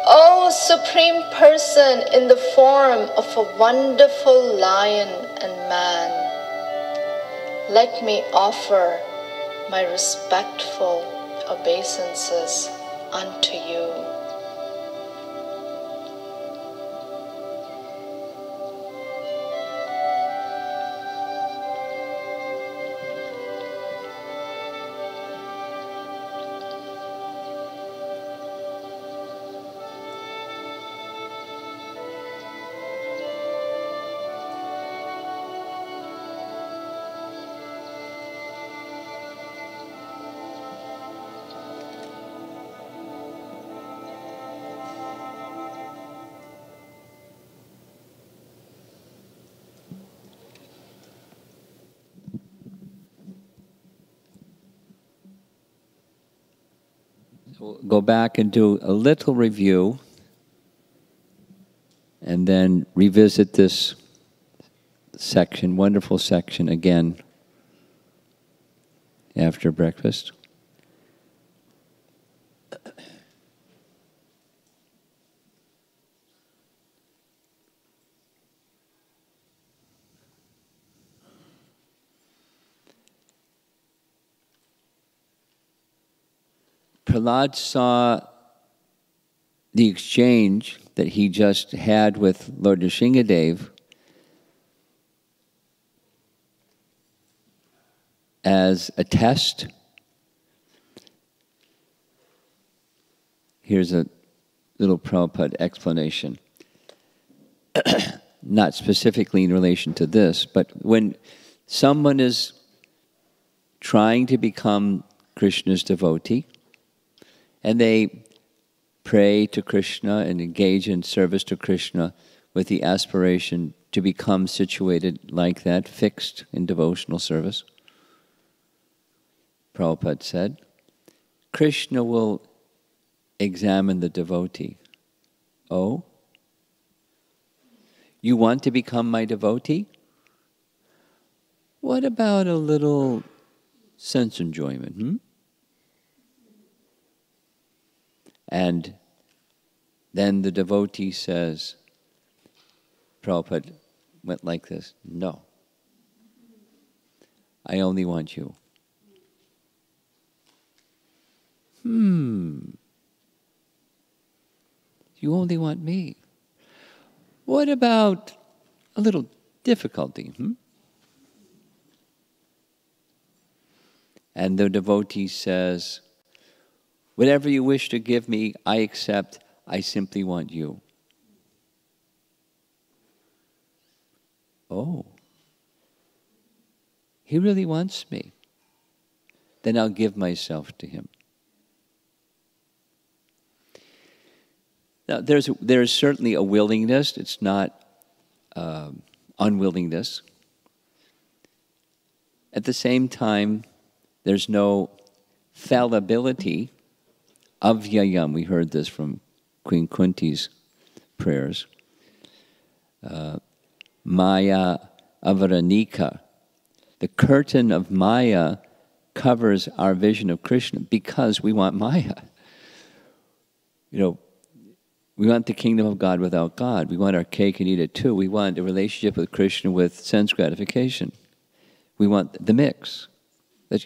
Speaker 2: O Supreme Person in the form of a wonderful lion and man, let me offer my respectful obeisances unto you.
Speaker 1: We'll go back and do a little review and then revisit this section, wonderful section again after breakfast. Prahlada saw the exchange that he just had with Lord Nrsimha-deva as a test. Here's a little Prabhupada explanation. Not specifically in relation to this, but when someone is trying to become Krishna's devotee, and they pray to Krishna and engage in service to Krishna with the aspiration to become situated like that, fixed in devotional service, Prabhupada said, Krishna will examine the devotee. Oh? You want to become my devotee? What about a little sense enjoyment? And then the devotee says, Prabhupada went like this, no, I only want you. You only want me. What about a little difficulty? And the devotee says, whatever you wish to give me, I accept. I simply want you. Oh, he really wants me. Then I'll give myself to him. Now, there's certainly a willingness. It's not unwillingness. At the same time, there's no fallibility of Yayam. We heard this from Queen Kunti's prayers. Maya avaranika. The curtain of Maya covers our vision of Krishna because we want Maya. We want the kingdom of God without God. We want our cake and eat it too. We want a relationship with Krishna with sense gratification. We want the mix. That's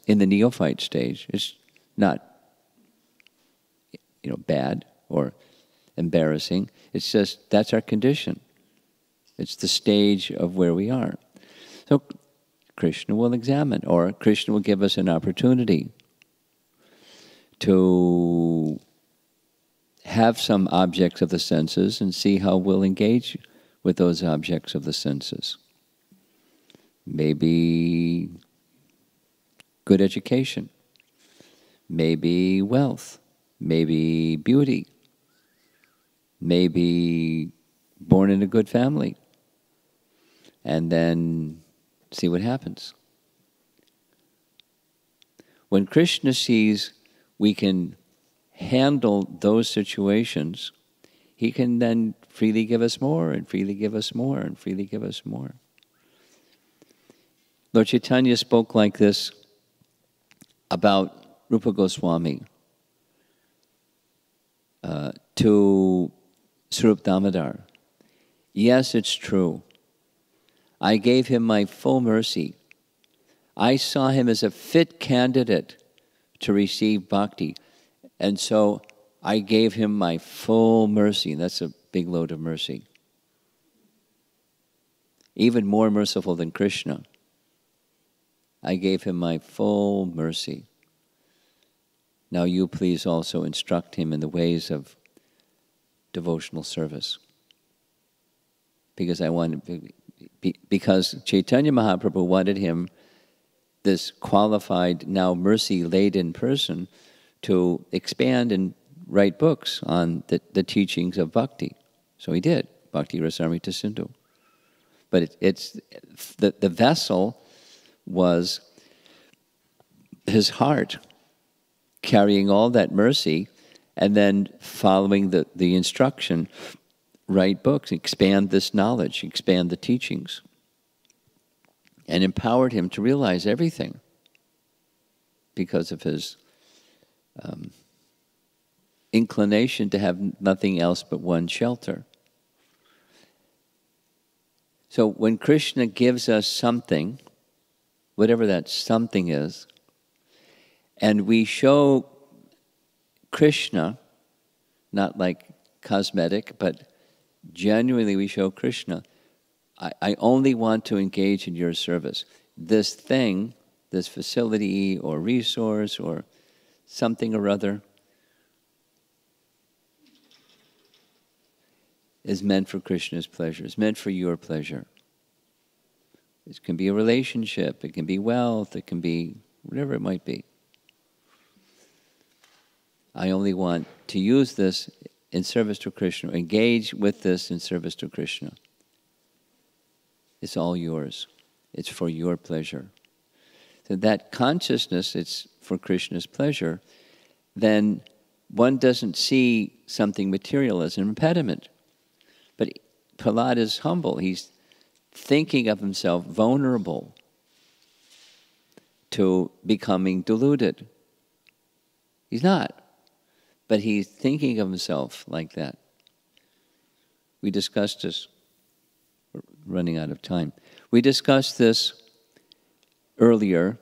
Speaker 1: in the neophyte stage. It's not, bad or embarrassing. It's just, that's our condition. It's the stage of where we are. So Krishna will examine, or Krishna will give us an opportunity to have some objects of the senses and see how we'll engage with those objects of the senses. Maybe good education, maybe wealth, maybe beauty, maybe born in a good family, and then see what happens. When Krishna sees we can handle those situations, he can then freely give us more and freely give us more and freely give us more. Lord Chaitanya spoke like this about Rupa Goswami to Swarup Damodar. Yes, it's true. I gave him my full mercy. I saw him as a fit candidate to receive bhakti. And so I gave him my full mercy. And that's a big load of mercy. Even more merciful than Krishna. I gave him my full mercy. Now you please also instruct him in the ways of devotional service. Because Chaitanya Mahaprabhu wanted him, this qualified, now mercy-laden person, to expand and write books on the teachings of bhakti. So he did, Bhakti Rasamrita Sindhu. But it's the vessel was his heart, carrying all that mercy, and then following the instruction, write books, expand this knowledge, expand the teachings, and empowered him to realize everything because of his inclination to have nothing else but one shelter. So when Krishna gives us something, whatever that something is, and we show Krishna, not like cosmetic, but genuinely we show Krishna, I only want to engage in your service. This thing, this facility or resource or something or other is meant for Krishna's pleasure. It's meant for your pleasure. It can be a relationship, it can be wealth, it can be whatever it might be. I only want to use this in service to Krishna, engage with this in service to Krishna. It's all yours. It's for your pleasure. So that consciousness, it's for Krishna's pleasure, then one doesn't see something material as an impediment. But Prahlada is humble. He's thinking of himself vulnerable to becoming deluded. He's not. But he's thinking of himself like that. We discussed this. We're running out of time. We discussed this earlier.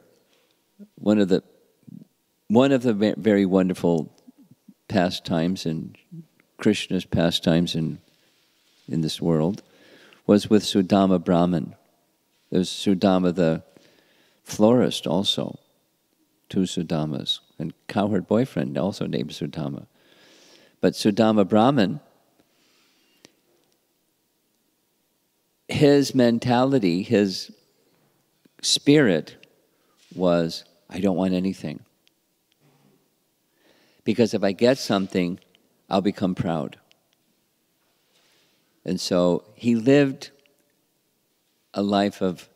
Speaker 1: One of the very wonderful pastimes in Krishna's pastimes in this world was with Sudama Brahman. There's Sudama the florist also, two Sudamas, and cowherd boyfriend also named Sudama. But Sudama Brahman, his mentality, his spirit was, I don't want anything. Because if I get something, I'll become proud. And so he lived a life of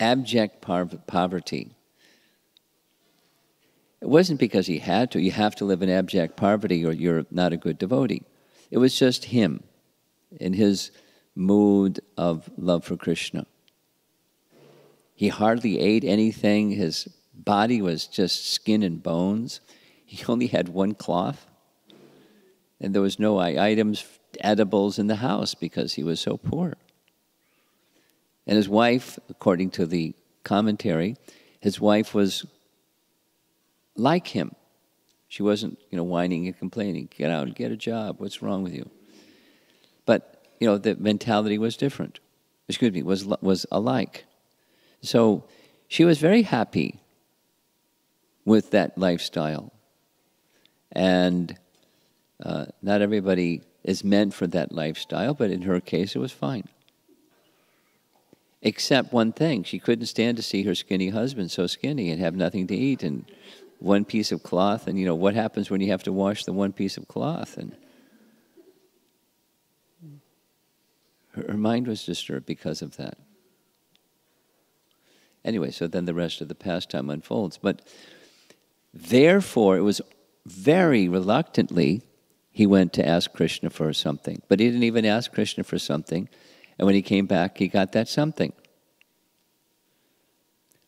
Speaker 1: abject poverty. It wasn't because he had to. You have to live in abject poverty or you're not a good devotee. It was just him in his mood of love for Krishna. He hardly ate anything. His body was just skin and bones. He only had one cloth. And there was no items, edibles in the house because he was so poor. And his wife, according to the commentary, his wife was like him. She wasn't, whining and complaining. Get out and get a job. What's wrong with you? But, the mentality was different. Was alike. So she was very happy with that lifestyle. And not everybody is meant for that lifestyle, but in her case it was fine. Except one thing, she couldn't stand to see her skinny husband so skinny and have nothing to eat and one piece of cloth, and what happens when you have to wash the one piece of cloth? And her mind was disturbed because of that. Anyway, so then the rest of the pastime unfolds. But therefore, it was very reluctantly he went to ask Krishna for something. But he didn't even ask Krishna for something. And when he came back, he got that something.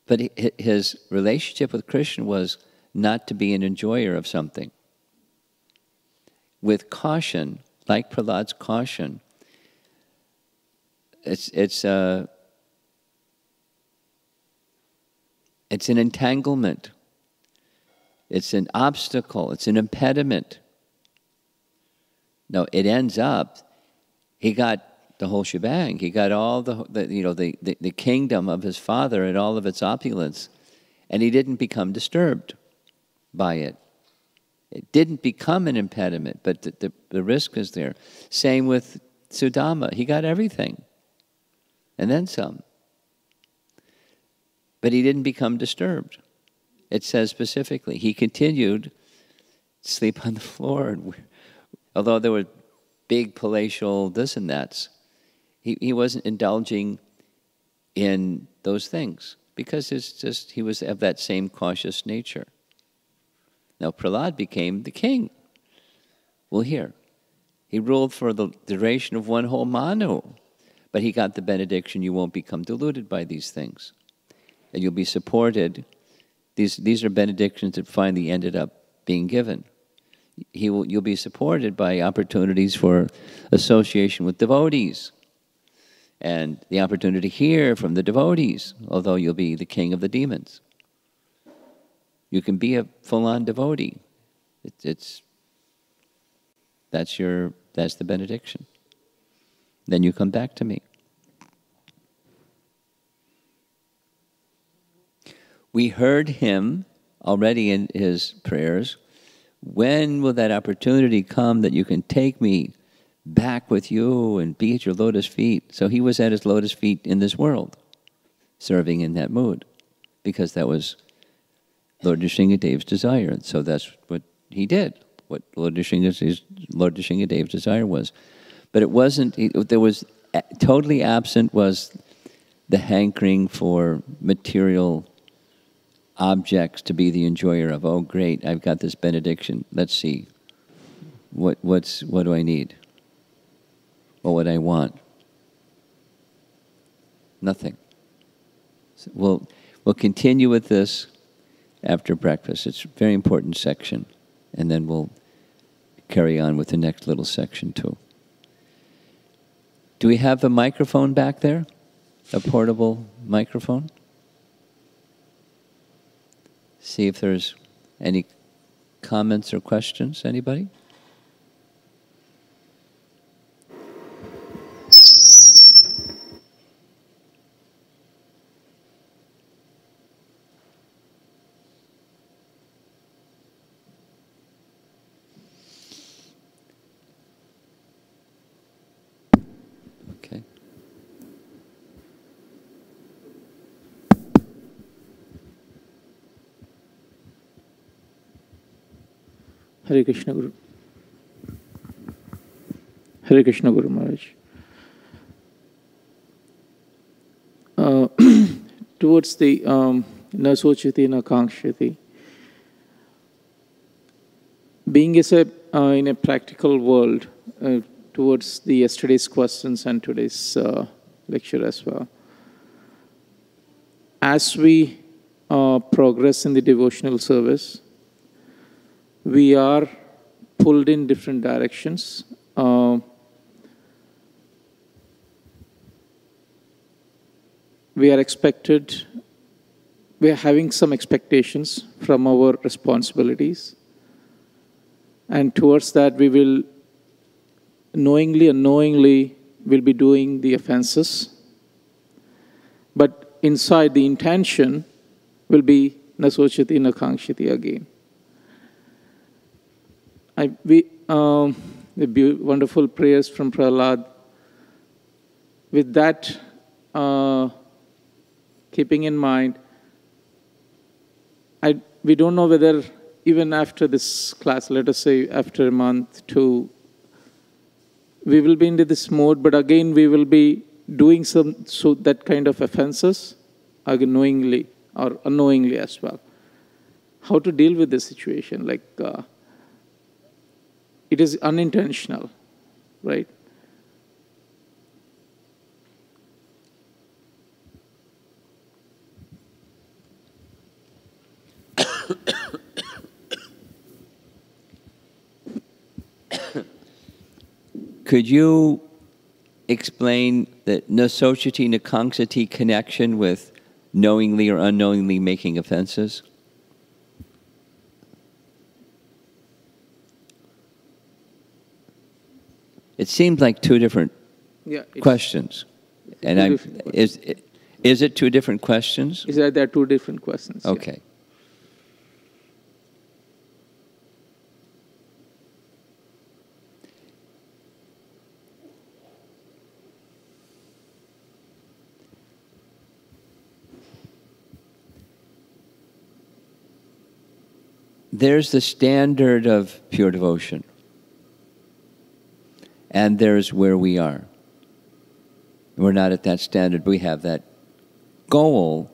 Speaker 1: But his relationship with Krishna was not to be an enjoyer of something. With caution, like Prahlada's caution, it's an entanglement. It's an obstacle. It's an impediment. No, it ends up, he got the whole shebang. He got all the kingdom of his father and all of its opulence, and he didn't become disturbed by it. It didn't become an impediment, but the risk is there. Same with Sudama. He got everything, and then some. But he didn't become disturbed. It says specifically, he continued to sleep on the floor. And although there were big palatial this and that's, he wasn't indulging in those things because he was of that same cautious nature. Now Prahlada became the king. Well, here, he ruled for the duration of one whole manu, but he got the benediction, you won't become deluded by these things. And you'll be supported. These are benedictions that finally ended up being given. You'll be supported by opportunities for association with devotees. And the opportunity to hear from the devotees, although you'll be the king of the demons. You can be a full-on devotee That's the benediction. Then you come back to me. We heard him already in his prayers. When will that opportunity come that you can take me back with you and be at your lotus feet? So he was at his lotus feet in this world, serving in that mood, because that was Lord Nrsimha-deva's desire. And so that's what he did, what Lord Nrsimha-deva's desire was. But it wasn't, there was totally absent was the hankering for material objects to be the enjoyer of. Oh, great, I've got this benediction. Let's see. What do I need? What would I want? Nothing. So we'll continue with this after breakfast. It's a very important section. And then we'll carry on with the next little section too. Do we have a microphone back there? A portable microphone? See if there's any comments or questions. Anybody? Okay.
Speaker 3: Hare Krishna Guru. Hare Krishna Guru Maharaj. Towards the na sochati na kankshati, being in a practical world, towards the yesterday's questions and today's lecture as well, as we progress in the devotional service, we are pulled in different directions. We are having some expectations from our responsibilities. And towards that, we will knowingly, unknowingly, will be doing the offenses. But inside, the intention will be na sochati na kankshati again. The wonderful prayers from Prahlada. With that keeping in mind, we don't know whether even after this class, let us say after a month, two, we will be into this mode, but again we will be doing that kind of offenses, again knowingly or unknowingly as well. How to deal with this situation? Like, it is unintentional, right?
Speaker 1: Could you explain the na sochati na kankshati connection with knowingly or unknowingly making offenses? It seems like two different questions. And is it two different questions?
Speaker 3: There are two different questions.
Speaker 1: Okay.
Speaker 3: Yeah.
Speaker 1: There's the standard of pure devotion. And there's where we are. We're not at that standard. We have that goal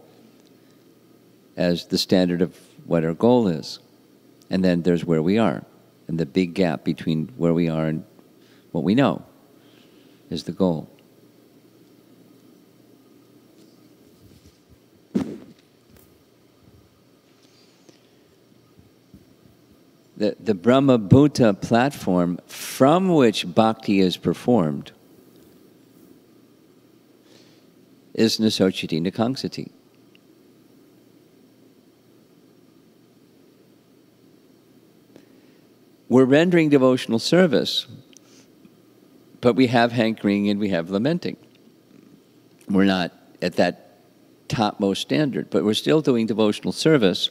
Speaker 1: as the standard of what our goal is. And then there's where we are. And the big gap between where we are and what we know is the goal. The Brahma Bhuta platform from which bhakti is performed is na sochati na kankshati. we're rendering devotional service, but we have hankering and we have lamenting. We're not at that topmost standard, but we're still doing devotional service,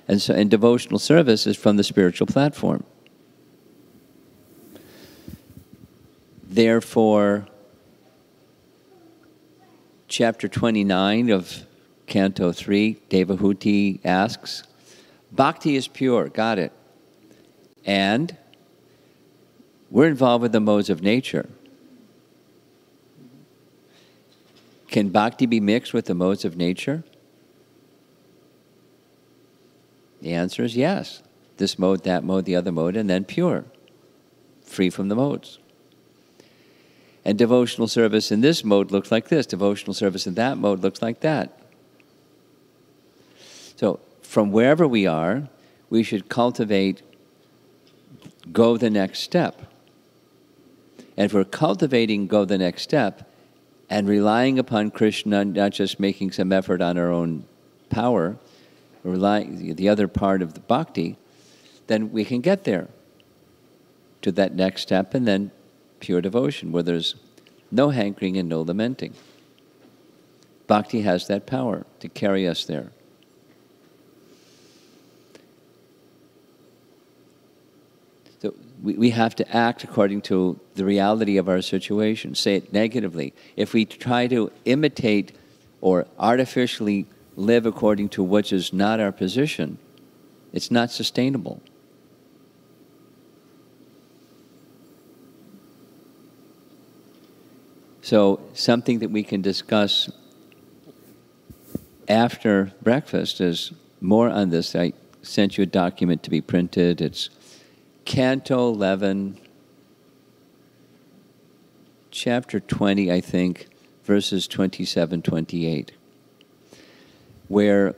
Speaker 1: and devotional service is from the spiritual platform. Therefore, chapter 29 of Canto 3, Devahuti asks, Bhakti is pure, got it. And we're involved with the modes of nature. Can bhakti be mixed with the modes of nature? The answer is yes. This mode, that mode, the other mode, and then pure, free from the modes. And devotional service in this mode looks like this. Devotional service in that mode looks like that. So from wherever we are, we should cultivate, go the next step. And if we're cultivating go the next step and relying upon Krishna, not just making some effort on our own power, relying the other part of the bhakti, then we can get there to that next step, and then pure devotion, where there's no hankering and no lamenting. Bhakti has that power to carry us there. So we have to act according to the reality of our situation. Say it negatively. If we try to imitate or artificially live according to which is not our position, it's not sustainable. So something that we can discuss after breakfast is more on this. I sent you a document to be printed. It's Canto 11, chapter 20, I think, verses 27, 28, where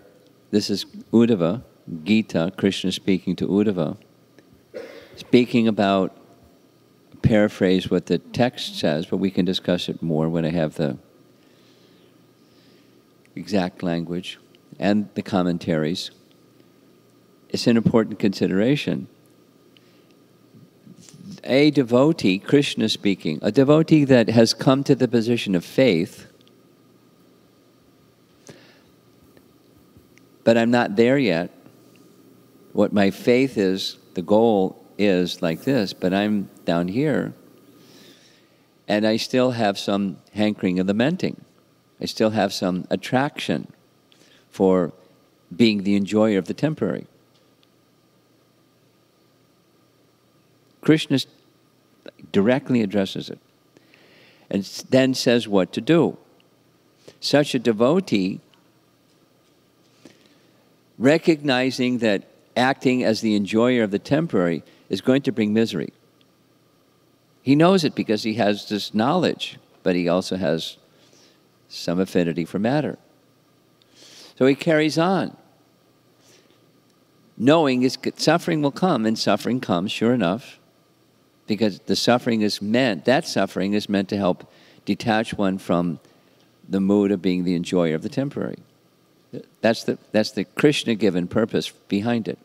Speaker 1: this is Uddhava, Gita, Krishna speaking to Uddhava, speaking about, paraphrase what the text says, but we can discuss it more when I have the exact language and the commentaries. It's an important consideration. A devotee, Krishna speaking, a devotee that has come to the position of faith, but I'm not there yet. What my faith is, the goal is like this, but I'm down here, and I still have some hankering and lamenting. I still have some attraction for being the enjoyer of the temporary. Krishna directly addresses it and then says what to do. Such a devotee, recognizing that acting as the enjoyer of the temporary is going to bring misery. He knows it because he has this knowledge, but he also has some affinity for matter. So he carries on, knowing his suffering will come, and suffering comes, sure enough, because the suffering is meant, that suffering is meant to help detach one from the mood of being the enjoyer of the temporary. That's the Krishna-given purpose behind it.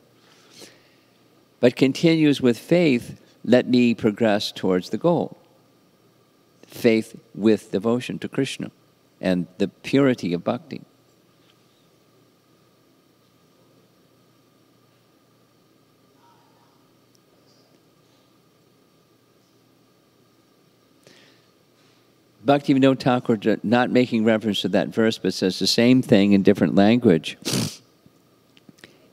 Speaker 1: But continues with faith, let me progress towards the goal. Faith with devotion to Krishna and the purity of bhakti. Bhaktivinoda Thakur, not making reference to that verse, but says the same thing in different language.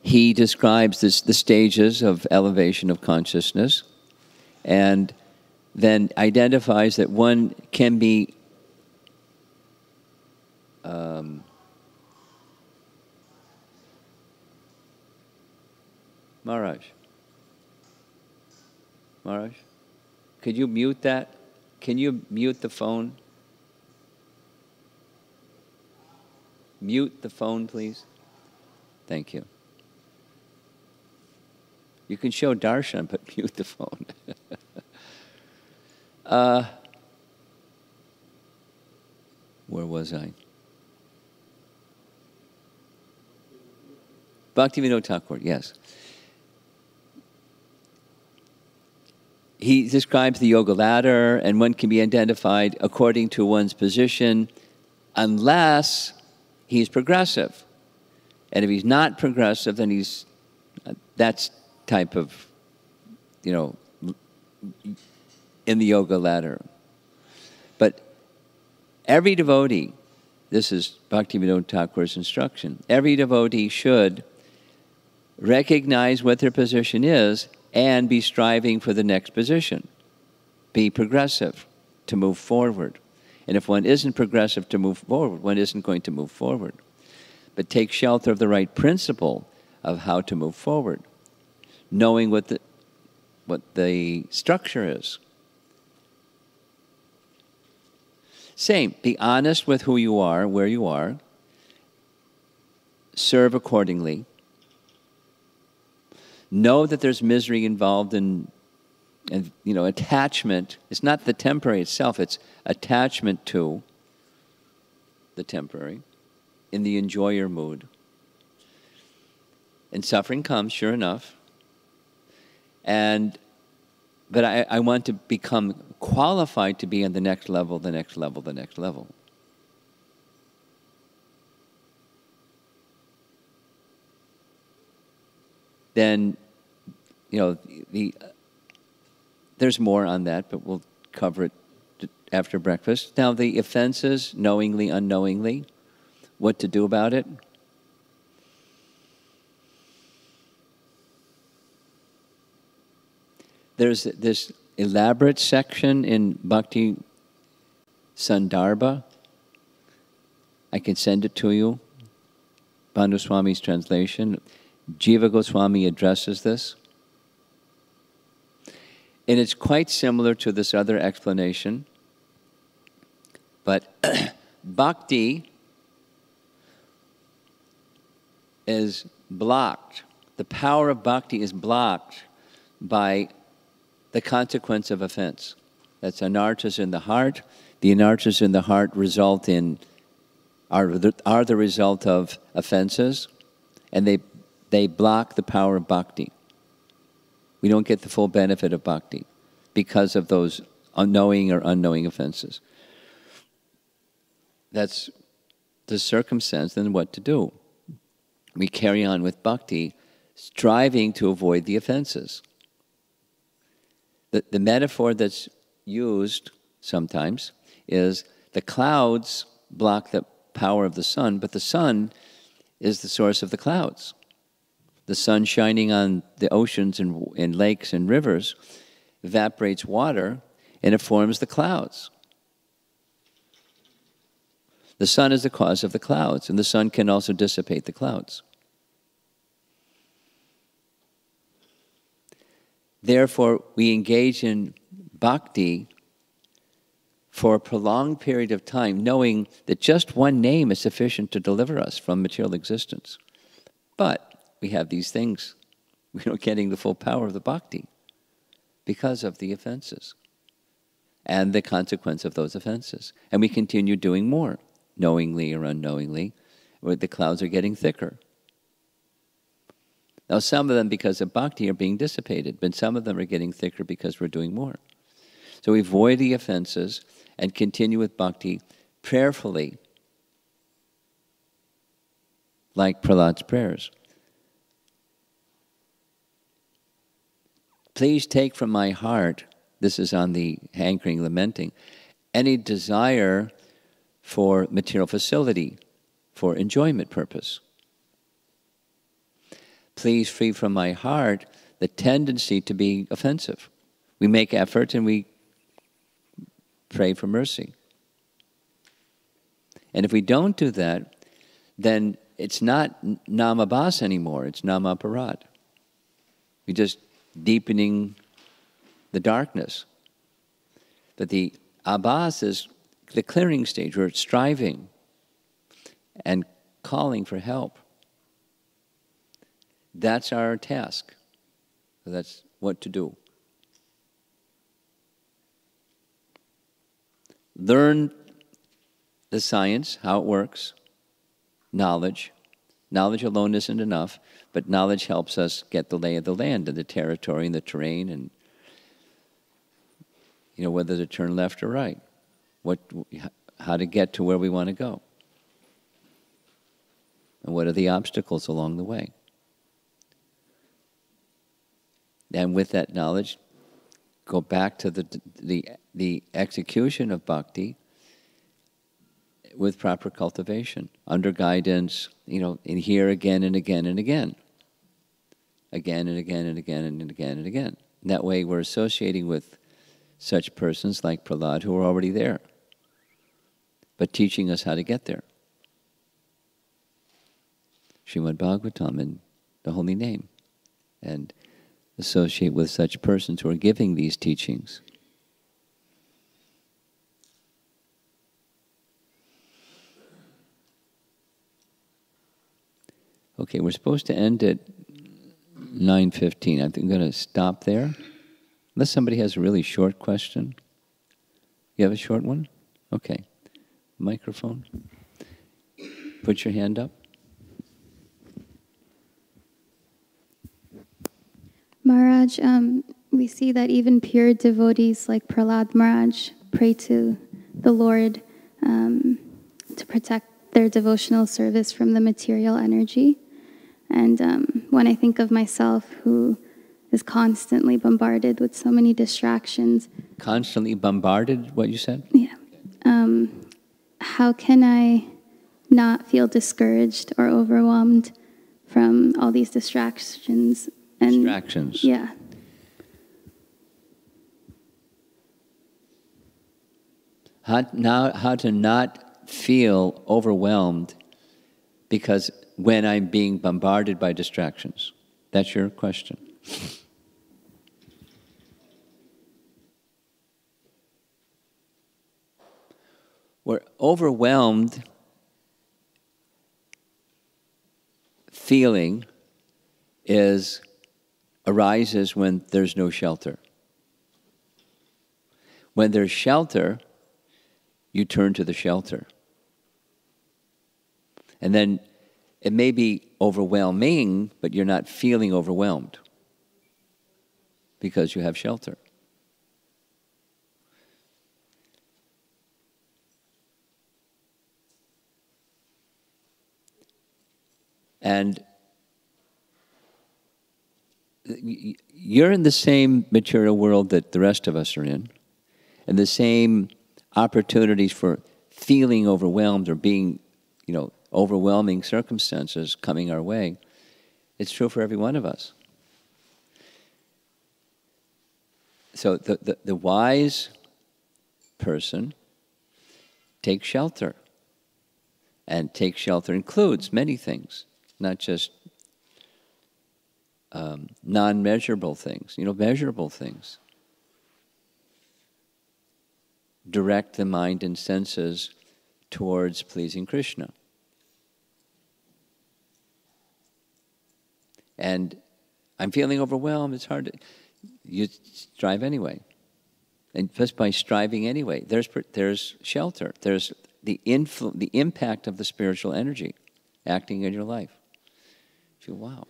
Speaker 1: He describes the stages of elevation of consciousness, and then identifies that one can be Maharaj, could you mute that? Can you mute the phone? Mute the phone, please. Thank you. You can show darshan, but mute the phone. Where was I? Bhaktivinoda Thakur, yes. he describes the yoga ladder, and one can be identified according to one's position unless he's progressive. And if he's not progressive, then he's that's type of, in the yoga ladder. But every devotee, this is Bhaktivinoda Thakur's instruction, every devotee should recognize what their position is and be striving for the next position. Be progressive to move forward. And if one isn't progressive to move forward, one isn't going to move forward. But take shelter of the right principle of how to move forward, knowing what the structure is. Same, be honest with who you are, where you are, serve accordingly. Know that there's misery involved in attachment. It's not the temporary itself, it's attachment to the temporary in the enjoyer mood. And suffering comes, sure enough. But I want to become qualified to be on the next level, the next level, the next level. Then, there's more on that, but we'll cover it after breakfast. Now, the offenses, knowingly, unknowingly, what to do about it. There's this elaborate section in Bhakti Sandarbha. I can send it to you. Bandhu Swami's translation. Jiva Goswami addresses this. And it's quite similar to this other explanation. But bhakti is blocked. The power of bhakti is blocked by the consequence of offense. That's anarthas in the heart. The anarthas in the heart are the result of offenses, and they block the power of bhakti. We don't get the full benefit of bhakti because of those unknowing or unknowing offenses. That's the circumstance, then what to do? We carry on with bhakti, striving to avoid the offenses. The metaphor that's used sometimes is the clouds block the power of the sun, but the sun is the source of the clouds. The sun shining on the oceans and lakes and rivers evaporates water and it forms the clouds. The sun is the cause of the clouds, and the sun can also dissipate the clouds. Therefore, we engage in bhakti for a prolonged period of time, knowing that just one name is sufficient to deliver us from material existence. But we have these things. We're not getting the full power of the bhakti because of the offenses and the consequence of those offenses. And we continue doing more, knowingly or unknowingly, where the clouds are getting thicker. Now, some of them, because of bhakti, are being dissipated, but some of them are getting thicker because we're doing more. So we avoid the offenses and continue with bhakti prayerfully, like Prahlad's prayers. Please take from my heart, this is on the hankering, lamenting, any desire for material facility, for enjoyment purpose. Please free from my heart the tendency to be offensive. We make effort and we pray for mercy. And if we don't do that, then it's not namabhas anymore, it's namaparad. We're just deepening the darkness. But the abhas is the clearing stage where it's striving and calling for help. That's our task. That's what to do. Learn the science, how it works, knowledge. Knowledge alone isn't enough, but knowledge helps us get the lay of the land and the territory and the terrain whether to turn left or right, how to get to where we want to go, and what are the obstacles along the way. And with that knowledge, go back to the execution of bhakti with proper cultivation, under guidance, in here again and again and again. Again and again and again and again and again. And that way we're associating with such persons like Prahlada who are already there, but teaching us how to get there. Srimad Bhagavatam in the holy name. And associate with such persons who are giving these teachings. Okay, we're supposed to end at 9:15. I think I'm going to stop there. Unless somebody has a really short question. You have a short one? Okay. Microphone. Put your hand up.
Speaker 4: Maharaj, we see that even pure devotees like Prahlada Maharaj pray to the Lord to protect their devotional service from the material energy. And when I think of myself, who is constantly bombarded with so many distractions.
Speaker 1: Constantly bombarded, what you said?
Speaker 4: Yeah. How can I not feel discouraged or overwhelmed from all these distractions?
Speaker 1: Distractions.
Speaker 4: Yeah.
Speaker 1: How to not feel overwhelmed because when I'm being bombarded by distractions. That's your question. We're overwhelmed feeling arises when there's no shelter. When there's shelter, you turn to the shelter. And then it may be overwhelming, but you're not feeling overwhelmed because you have shelter. And you're in the same material world that the rest of us are in, and the same opportunities for feeling overwhelmed or being, overwhelming circumstances coming our way. It's true for every one of us. So the wise person takes shelter. And take shelter includes many things, not just non-measurable things, measurable things. Direct the mind and senses towards pleasing Krishna. And I'm feeling overwhelmed, it's hard to... You strive anyway. And just by striving anyway, there's shelter, there's the impact of the spiritual energy acting in your life. You feel, wow.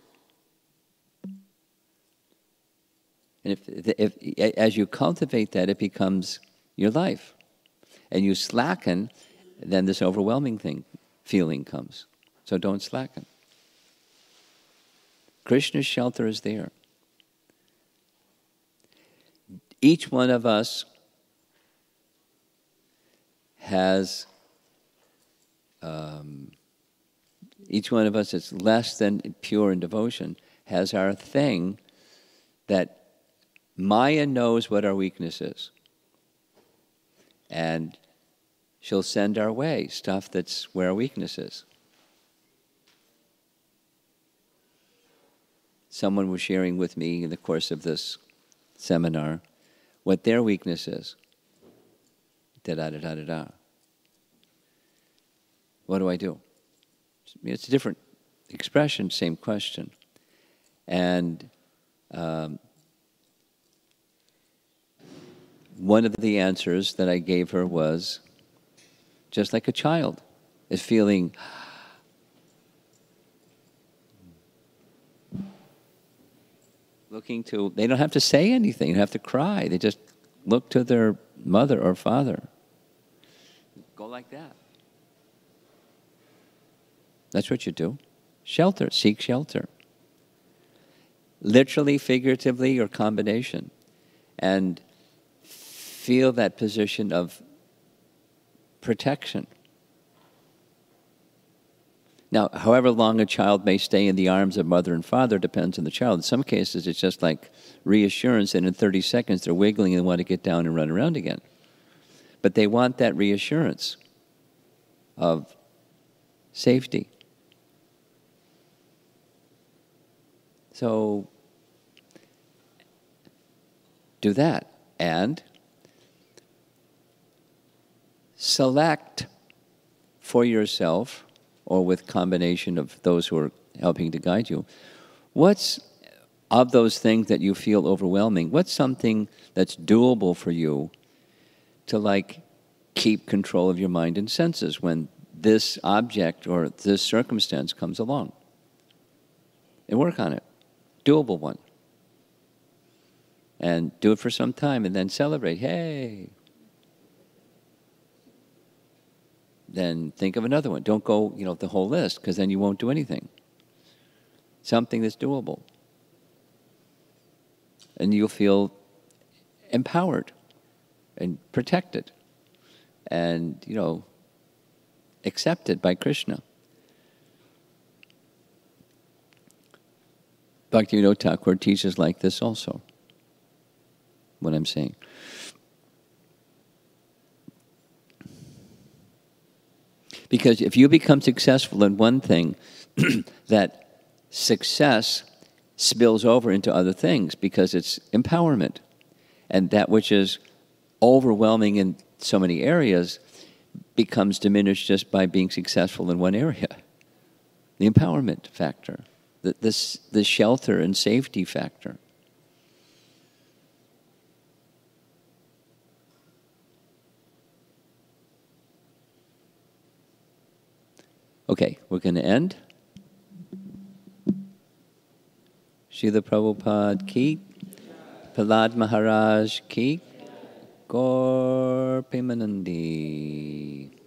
Speaker 1: And if as you cultivate that, it becomes your life. And you slacken, then this overwhelming feeling comes. So don't slacken. Krishna's shelter is there. Each one of us has, each one of us that's less than pure in devotion has our thing that Maya knows what our weakness is. And she'll send our way stuff that's where our weakness is. Someone was sharing with me in the course of this seminar what their weakness is. Da-da-da-da-da-da. What do I do? It's a different expression, same question. And one of the answers that I gave her was, just like a child is feeling looking to, they don't have to say anything, they don't have to cry, they just look to their mother or father. Go like that. That's what you do. Shelter, seek shelter. Literally, figuratively, or combination. And feel that position of protection. Now, however long a child may stay in the arms of mother and father depends on the child. In some cases, it's just like reassurance, and in 30 seconds, they're wiggling and want to get down and run around again. But they want that reassurance of safety. So, do that. And select for yourself, or with combination of those who are helping to guide you, what's of those things that you feel overwhelming, what's something that's doable for you to like keep control of your mind and senses when this object or this circumstance comes along? And work on it. Doable one. And do it for some time and then celebrate. Hey! Then think of another one. Don't go, the whole list, because then you won't do anything. Something that's doable. And you'll feel empowered and protected and, accepted by Krishna. Bhaktivinoda Thakur teaches like this also, what I'm saying. Because if you become successful in one thing, that success spills over into other things because it's empowerment. And that which is overwhelming in so many areas becomes diminished just by being successful in one area. The empowerment factor, the shelter and safety factor. Okay, we're going to end. Srila Prabhupada ki, Prahlada Maharaj ki, Gaur Premanandi.